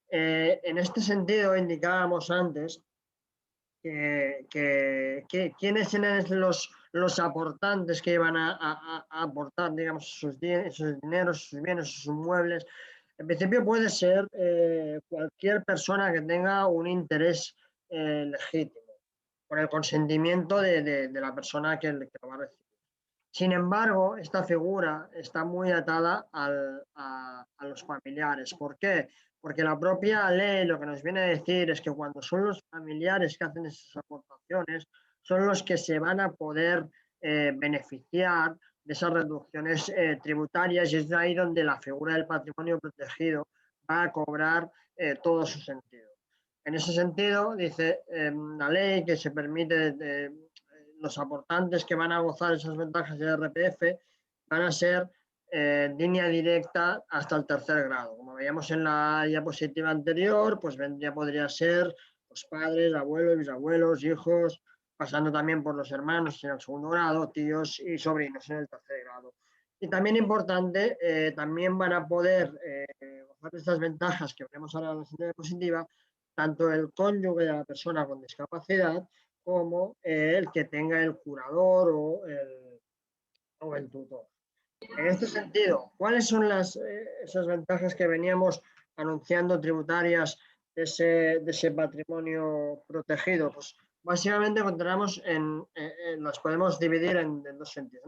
En este sentido, indicábamos antes quiénes eran los aportantes que iban a aportar, digamos, sus dineros, sus bienes, sus inmuebles. En principio puede ser cualquier persona que tenga un interés legítimo, con el consentimiento de la persona que lo va a recibir. Sin embargo, esta figura está muy atada a los familiares. ¿Por qué? Porque la propia ley lo que nos viene a decir es que cuando son los familiares que hacen esas aportaciones, son los que se van a poder beneficiar de esas reducciones tributarias, y es ahí donde la figura del patrimonio protegido va a cobrar todo su sentido. En ese sentido, dice la ley que se permite los aportantes que van a gozar esas ventajas de IRPF van a ser línea directa hasta el tercer grado. Como veíamos en la diapositiva anterior, pues podría ser los padres, abuelos, bisabuelos, hijos, pasando también por los hermanos en el segundo grado, tíos y sobrinos en el tercer grado. Y también importante, también van a poder gozar de estas ventajas que veremos ahora en la siguiente diapositiva, tanto el cónyuge de la persona con discapacidad como el que tenga el curador o el tutor. En este sentido, ¿cuáles son esas ventajas que veníamos anunciando tributarias de ese patrimonio protegido? Pues básicamente encontramos las podemos dividir en dos sentidos.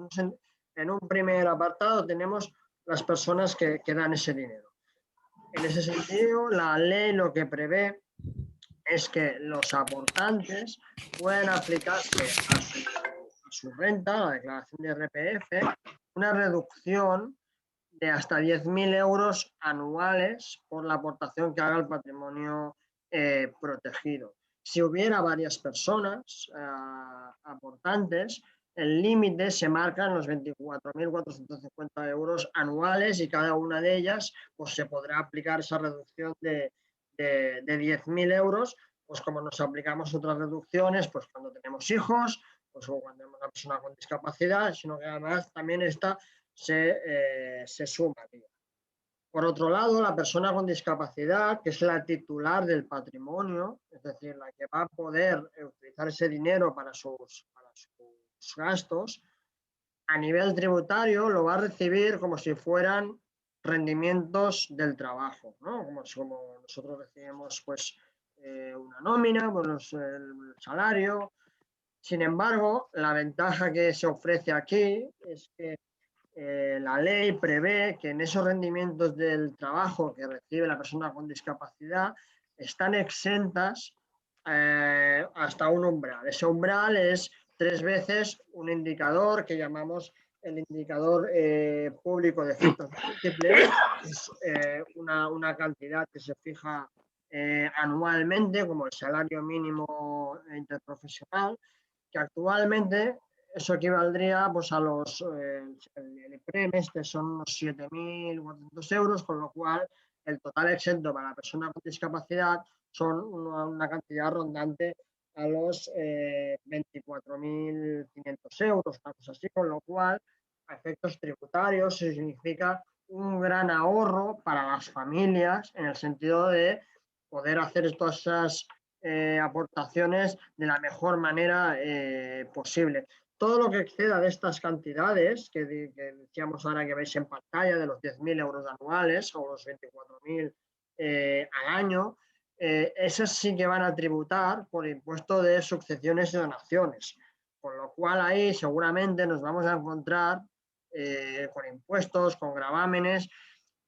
En un primer apartado tenemos las personas que dan ese dinero. En ese sentido, la ley lo que prevé es que los aportantes pueden aplicarse a su renta, la declaración de IRPF, una reducción de hasta 10.000 euros anuales por la aportación que haga el patrimonio protegido. Si hubiera varias personas aportantes, el límite se marca en los 24.450 euros anuales, y cada una de ellas pues, se podrá aplicar esa reducción de 10.000 euros, pues como nos aplicamos otras reducciones, pues cuando tenemos hijos, pues o cuando tenemos una persona con discapacidad, sino que además también esta se suma. Por otro lado, la persona con discapacidad, que es la titular del patrimonio, es decir, la que va a poder utilizar ese dinero para sus gastos, a nivel tributario lo va a recibir como si fueran rendimientos del trabajo, ¿no? Como nosotros recibimos pues, una nómina, pues, el salario. Sin embargo, la ventaja que se ofrece aquí es que la ley prevé que en esos rendimientos del trabajo que recibe la persona con discapacidad están exentas hasta un umbral. Ese umbral es 3 veces un indicador que llamamos el indicador público de efectos múltiples. Es una cantidad que se fija anualmente como el salario mínimo interprofesional, que actualmente eso equivaldría pues, a los el IPREM, que son unos 7.400 euros, con lo cual el total exento para la persona con discapacidad son una cantidad rondante a los 24.500 euros, una cosa así, con lo cual a efectos tributarios significa un gran ahorro para las familias en el sentido de poder hacer todas esas aportaciones de la mejor manera posible. Todo lo que exceda de estas cantidades, que decíamos ahora que veis en pantalla, de los 10.000 euros anuales o los 24.000 al año, esas sí que van a tributar por impuesto de sucesiones y donaciones, con lo cual ahí seguramente nos vamos a encontrar con impuestos, con gravámenes,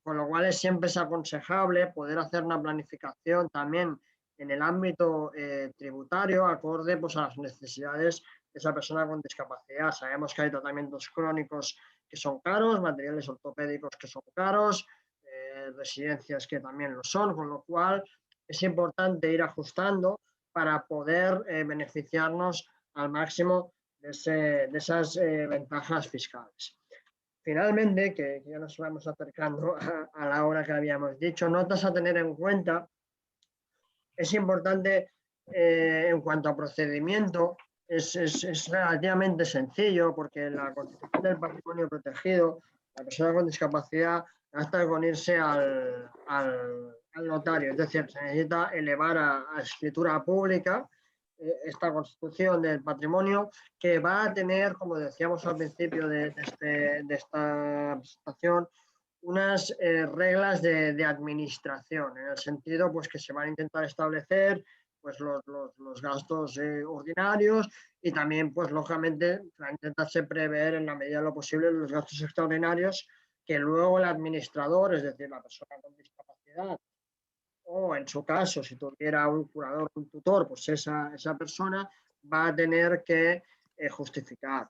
con lo cual siempre es aconsejable poder hacer una planificación también en el ámbito tributario acorde pues, a las necesidades esa persona con discapacidad. Sabemos que hay tratamientos crónicos que son caros, materiales ortopédicos que son caros, residencias que también lo son, con lo cual es importante ir ajustando para poder beneficiarnos al máximo de esas ventajas fiscales. Finalmente, que ya nos vamos acercando a la hora que habíamos dicho, notas a tener en cuenta. Es importante en cuanto a procedimiento, es relativamente sencillo porque la constitución del patrimonio protegido, la persona con discapacidad basta con irse al notario, es decir, se necesita elevar a escritura pública esta constitución del patrimonio, que va a tener, como decíamos al principio de esta presentación, unas reglas de administración, en el sentido pues, que se van a intentar establecer pues, los gastos ordinarios y también, pues lógicamente, va a intentarse prever en la medida de lo posible los gastos extraordinarios que luego el administrador, es decir, la persona con discapacidad, o en su caso, si tuviera un curador o un tutor, pues esa persona va a tener que justificar.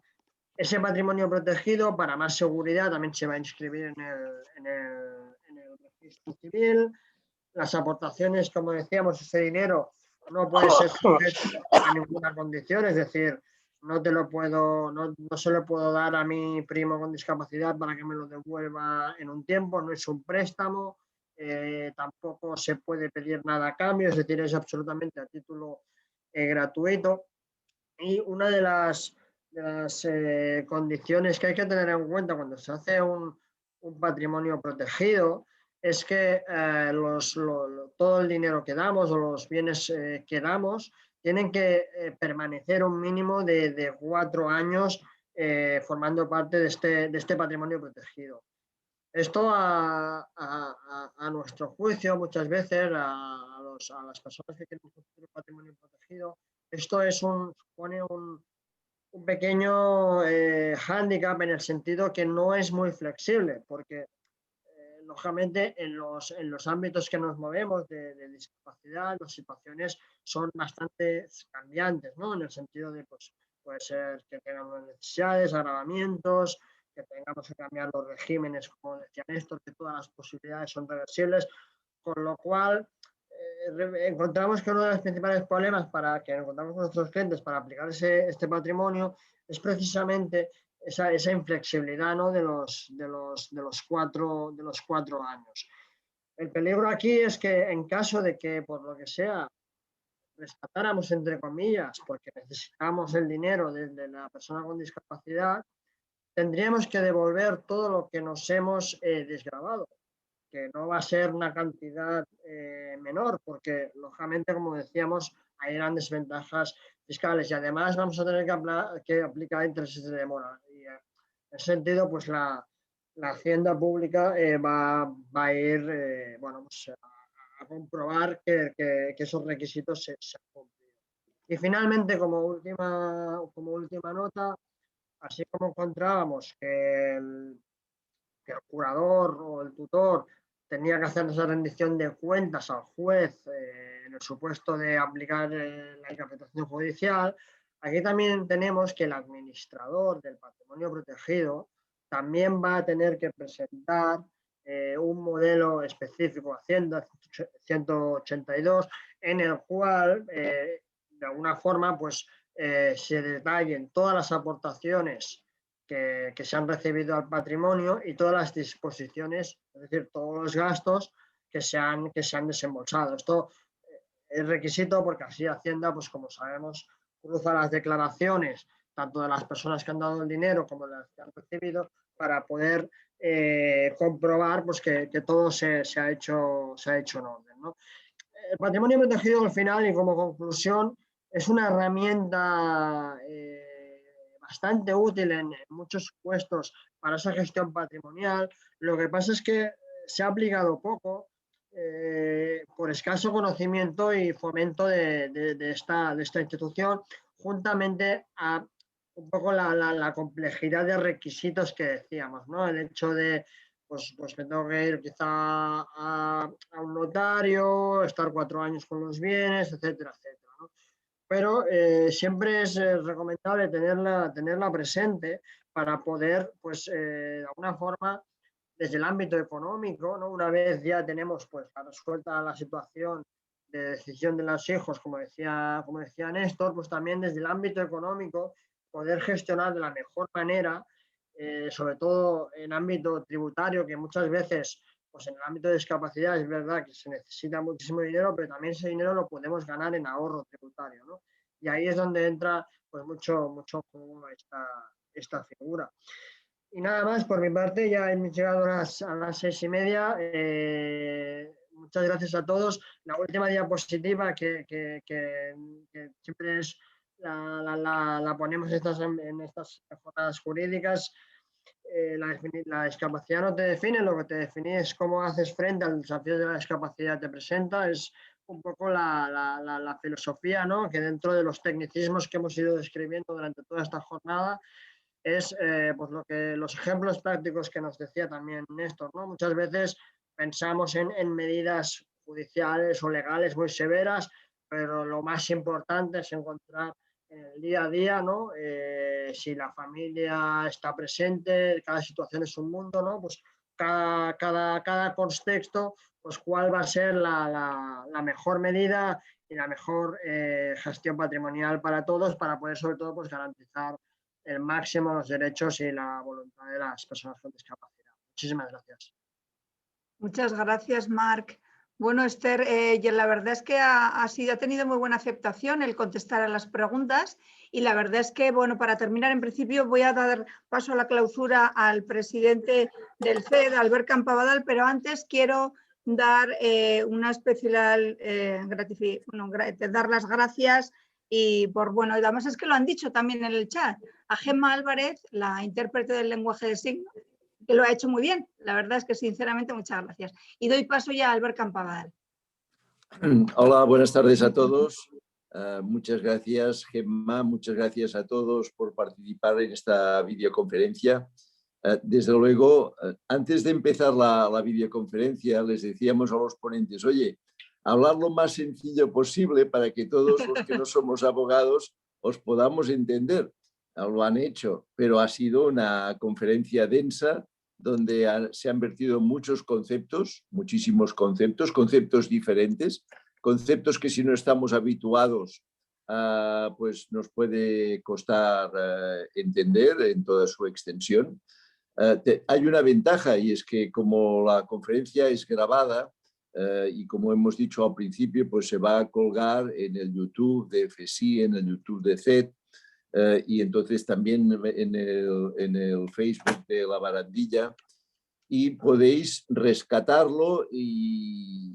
Ese patrimonio protegido, para más seguridad, también se va a inscribir en el registro civil. Las aportaciones, como decíamos, ese dinero no puede ser sujeto a ninguna condición, es decir, no se lo puedo dar a mi primo con discapacidad para que me lo devuelva en un tiempo, no es un préstamo, tampoco se puede pedir nada a cambio, es decir, es absolutamente a título gratuito. Y una de las condiciones que hay que tener en cuenta cuando se hace un patrimonio protegido es que todo el dinero que damos o los bienes que damos tienen que permanecer un mínimo de 4 años formando parte de este patrimonio protegido. Esto a nuestro juicio, muchas veces a las personas que quieren construir un patrimonio protegido, esto supone un pequeño hándicap en el sentido que no es muy flexible, porque lógicamente en los ámbitos que nos movemos de discapacidad, las situaciones son bastante cambiantes, ¿no? En el sentido de, pues, puede ser que tengamos necesidades, agravamientos, que tengamos que cambiar los regímenes, como decía Néstor, que todas las posibilidades son reversibles, con lo cual encontramos que uno de los principales problemas que encontramos con nuestros clientes para aplicar este patrimonio es precisamente esa inflexibilidad, ¿no? de los 4 años. El peligro aquí es que en caso de que, por lo que sea, rescatáramos, entre comillas, porque necesitamos el dinero de la persona con discapacidad, tendríamos que devolver todo lo que nos hemos desgravado, que no va a ser una cantidad menor, porque lógicamente, como decíamos, hay grandes ventajas fiscales y además vamos a tener que aplicar intereses de demora. Y en ese sentido, pues la Hacienda Pública va a ir pues, a comprobar que esos requisitos se han cumplido. Y finalmente, como última nota, así como encontrábamos que el curador o el tutor tenía que hacer esa rendición de cuentas al juez en el supuesto de aplicar la interpretación judicial, aquí también tenemos que el administrador del patrimonio protegido también va a tener que presentar un modelo específico, Hacienda 182, en el cual de alguna forma pues, se detallen todas las aportaciones que se han recibido al patrimonio y todas las disposiciones, es decir, todos los gastos que se han desembolsado. Esto es requisito porque así Hacienda, pues como sabemos, cruza las declaraciones tanto de las personas que han dado el dinero como de las que han recibido para poder comprobar pues, que todo se ha hecho en orden, ¿no? El patrimonio protegido al final y como conclusión es una herramienta bastante útil en muchos supuestos para esa gestión patrimonial. Lo que pasa es que se ha aplicado poco por escaso conocimiento y fomento de esta institución, juntamente a un poco la complejidad de requisitos que decíamos, ¿no? El hecho de, pues me tengo que ir quizá a un notario, estar 4 años con los bienes, etcétera, etcétera, ¿no? pero siempre es recomendable tenerla presente para poder, pues, de alguna forma, desde el ámbito económico, ¿no? Una vez ya tenemos pues resuelta la situación de decisión de los hijos, como decía Néstor, pues también desde el ámbito económico poder gestionar de la mejor manera, sobre todo en ámbito tributario, que muchas veces, pues en el ámbito de discapacidad es verdad que se necesita muchísimo dinero, pero también ese dinero lo podemos ganar en ahorro tributario, ¿no? Y ahí es donde entra pues mucho juego esta figura. Y nada más, por mi parte, ya hemos llegado a las 6:30. Muchas gracias a todos. La última diapositiva que siempre es la ponemos en estas jornadas jurídicas. La discapacidad no te define, lo que te define es cómo haces frente al desafío de la discapacidad te presenta. Es un poco la filosofía, ¿no? Que dentro de los tecnicismos que hemos ido describiendo durante toda esta jornada, es pues los ejemplos prácticos que nos decía también Néstor, ¿no? Muchas veces pensamos en medidas judiciales o legales muy severas, pero lo más importante es encontrar en el día a día, ¿no? Si la familia está presente, cada situación es un mundo, ¿no? Pues cada contexto, pues cuál va a ser la mejor medida y la mejor gestión patrimonial para todos, para poder sobre todo pues garantizar el máximo los derechos y la voluntad de las personas con discapacidad. Muchísimas gracias. Muchas gracias, Marc. Bueno, Esther, la verdad es que ha tenido muy buena aceptación el contestar a las preguntas, y la verdad es que, bueno, para terminar, en principio voy a dar paso a la clausura al presidente del CED, Albert Campabadal, pero antes quiero dar una especial dar las gracias y además es que lo han dicho también en el chat, a Gemma Álvarez, la intérprete del lenguaje de signos, que lo ha hecho muy bien. La verdad es que, sinceramente, muchas gracias. Y doy paso ya a Albert Campabadal. Hola, buenas tardes a todos. Muchas gracias, Gemma. Muchas gracias a todos por participar en esta videoconferencia. Desde luego, antes de empezar la videoconferencia, les decíamos a los ponentes, oye, hablar lo más sencillo posible para que todos los que no somos abogados os podamos entender. Lo han hecho, pero ha sido una conferencia densa donde se han vertido muchos conceptos, muchísimos conceptos diferentes, conceptos que si no estamos habituados pues nos puede costar entender en toda su extensión. Hay una ventaja, y es que como la conferencia es grabada y como hemos dicho al principio, pues se va a colgar en el YouTube de FESI, en el YouTube de CED, y entonces también en el Facebook de La Barandilla, y podéis rescatarlo y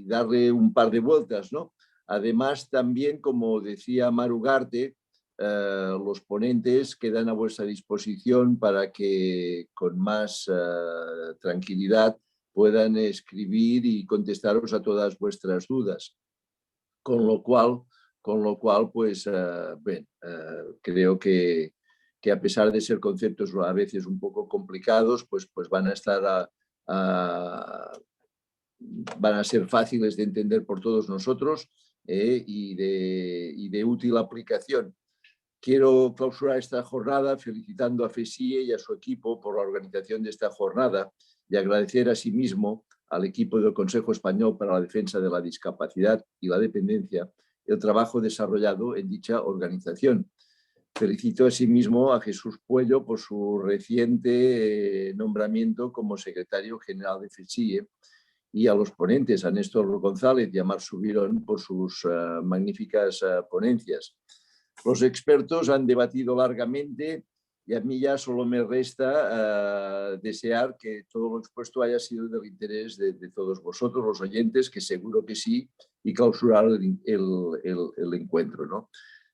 darle un par de vueltas, ¿no? Además, también, como decía Mar Ugarte, los ponentes quedan a vuestra disposición para que con más tranquilidad puedan escribir y contestaros a todas vuestras dudas. Con lo cual pues, creo que a pesar de ser conceptos a veces un poco complicados, pues van a estar van a ser fáciles de entender por todos nosotros y de útil aplicación. Quiero clausurar esta jornada felicitando a FESIE y a su equipo por la organización de esta jornada y agradecer asimismo al equipo del Consejo Español para la Defensa de la Discapacidad y la Dependencia el trabajo desarrollado en dicha organización. Felicito asimismo a Jesús Puello por su reciente nombramiento como secretario general de FESIE y a los ponentes, a Néstor González y a Mar Subirón, por sus magníficas ponencias. Los expertos han debatido largamente y a mí ya solo me resta desear que todo lo expuesto haya sido del interés de todos vosotros, los oyentes, que seguro que sí, y clausurar el encuentro, ¿no?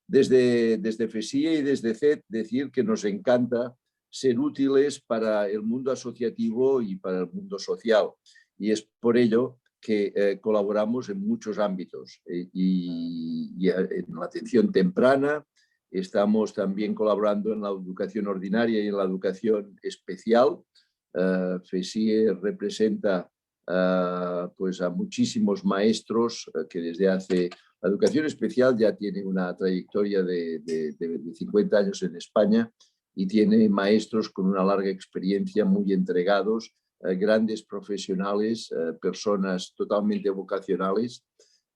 Desde FESIE y desde CED decir que nos encanta ser útiles para el mundo asociativo y para el mundo social, y es por ello que colaboramos en muchos ámbitos y en la atención temprana. Estamos también colaborando en la educación ordinaria y en la educación especial. FESIE representa pues a muchísimos maestros que desde hace La educación especial ya tiene una trayectoria de 50 años en España y tiene maestros con una larga experiencia, muy entregados, grandes profesionales, personas totalmente vocacionales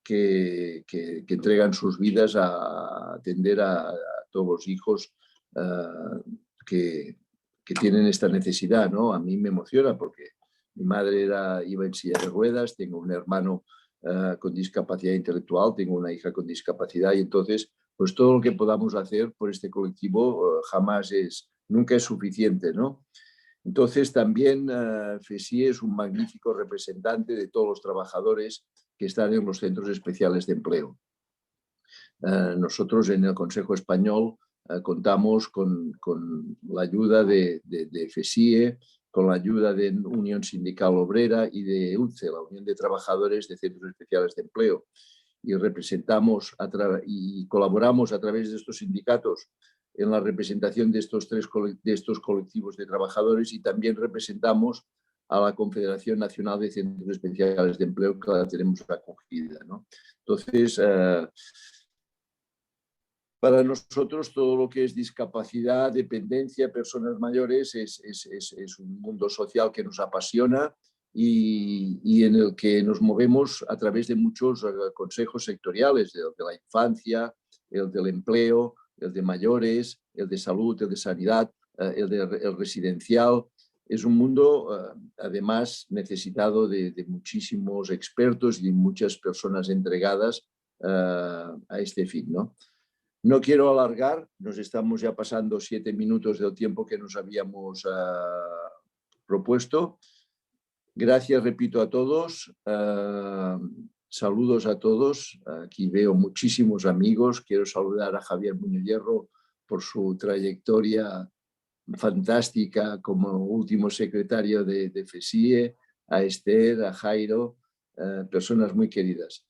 que entregan sus vidas a atender a todos los hijos que tienen esta necesidad, ¿no? A mí me emociona porque mi madre iba en silla de ruedas, tengo un hermano con discapacidad intelectual, tengo una hija con discapacidad y entonces pues todo lo que podamos hacer por este colectivo nunca es suficiente, ¿no? Entonces también FESIE es un magnífico representante de todos los trabajadores que están en los centros especiales de empleo. Nosotros en el Consejo Español contamos con la ayuda de FESIE, con la ayuda de Unión Sindical Obrera y de UNCE, la Unión de Trabajadores de Centros Especiales de Empleo. Y representamos y colaboramos a través de estos sindicatos en la representación de estos colectivos de trabajadores y también representamos a la Confederación Nacional de Centros Especiales de Empleo, que la tenemos acogida, ¿no? Entonces, para nosotros todo lo que es discapacidad, dependencia, personas mayores es un mundo social que nos apasiona y en el que nos movemos a través de muchos consejos sectoriales, el de la infancia, el del empleo, el de mayores, el de salud, el de sanidad, el residencial. Es un mundo, además, necesitado de muchísimos expertos y de muchas personas entregadas a este fin, ¿no? No quiero alargar, nos estamos ya pasando 7 minutos del tiempo que nos habíamos propuesto. Gracias, repito, a todos. Saludos a todos. Aquí veo muchísimos amigos. Quiero saludar a Javier Muñoz Hierro por su trayectoria fantástica como último secretario de FESIE, a Esther, a Jairo, personas muy queridas.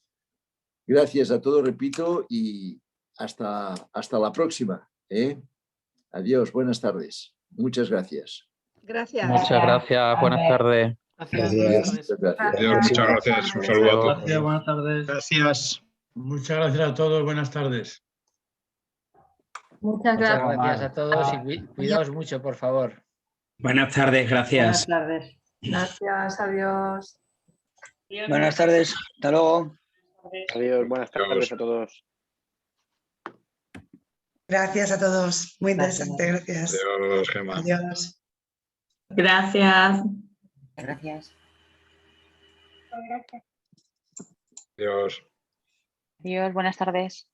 Gracias a todos, repito, y hasta la próxima. Adiós, buenas tardes. Muchas gracias. Gracias. Muchas gracias, buenas tardes. Adiós, muchas gracias. Un saludo a todos. Gracias, buenas tardes. Gracias. Muchas gracias a todos. Buenas tardes. Muchas gracias a todos y cuidaos mucho, por favor. Buenas tardes, gracias. Buenas tardes. Gracias, adiós. Buenas tardes, hasta luego. Adiós, buenas tardes a todos. Gracias a todos, muy interesante, gracias. Adiós, Gemma. Adiós. Gracias. Gracias. Adiós. Adiós, buenas tardes.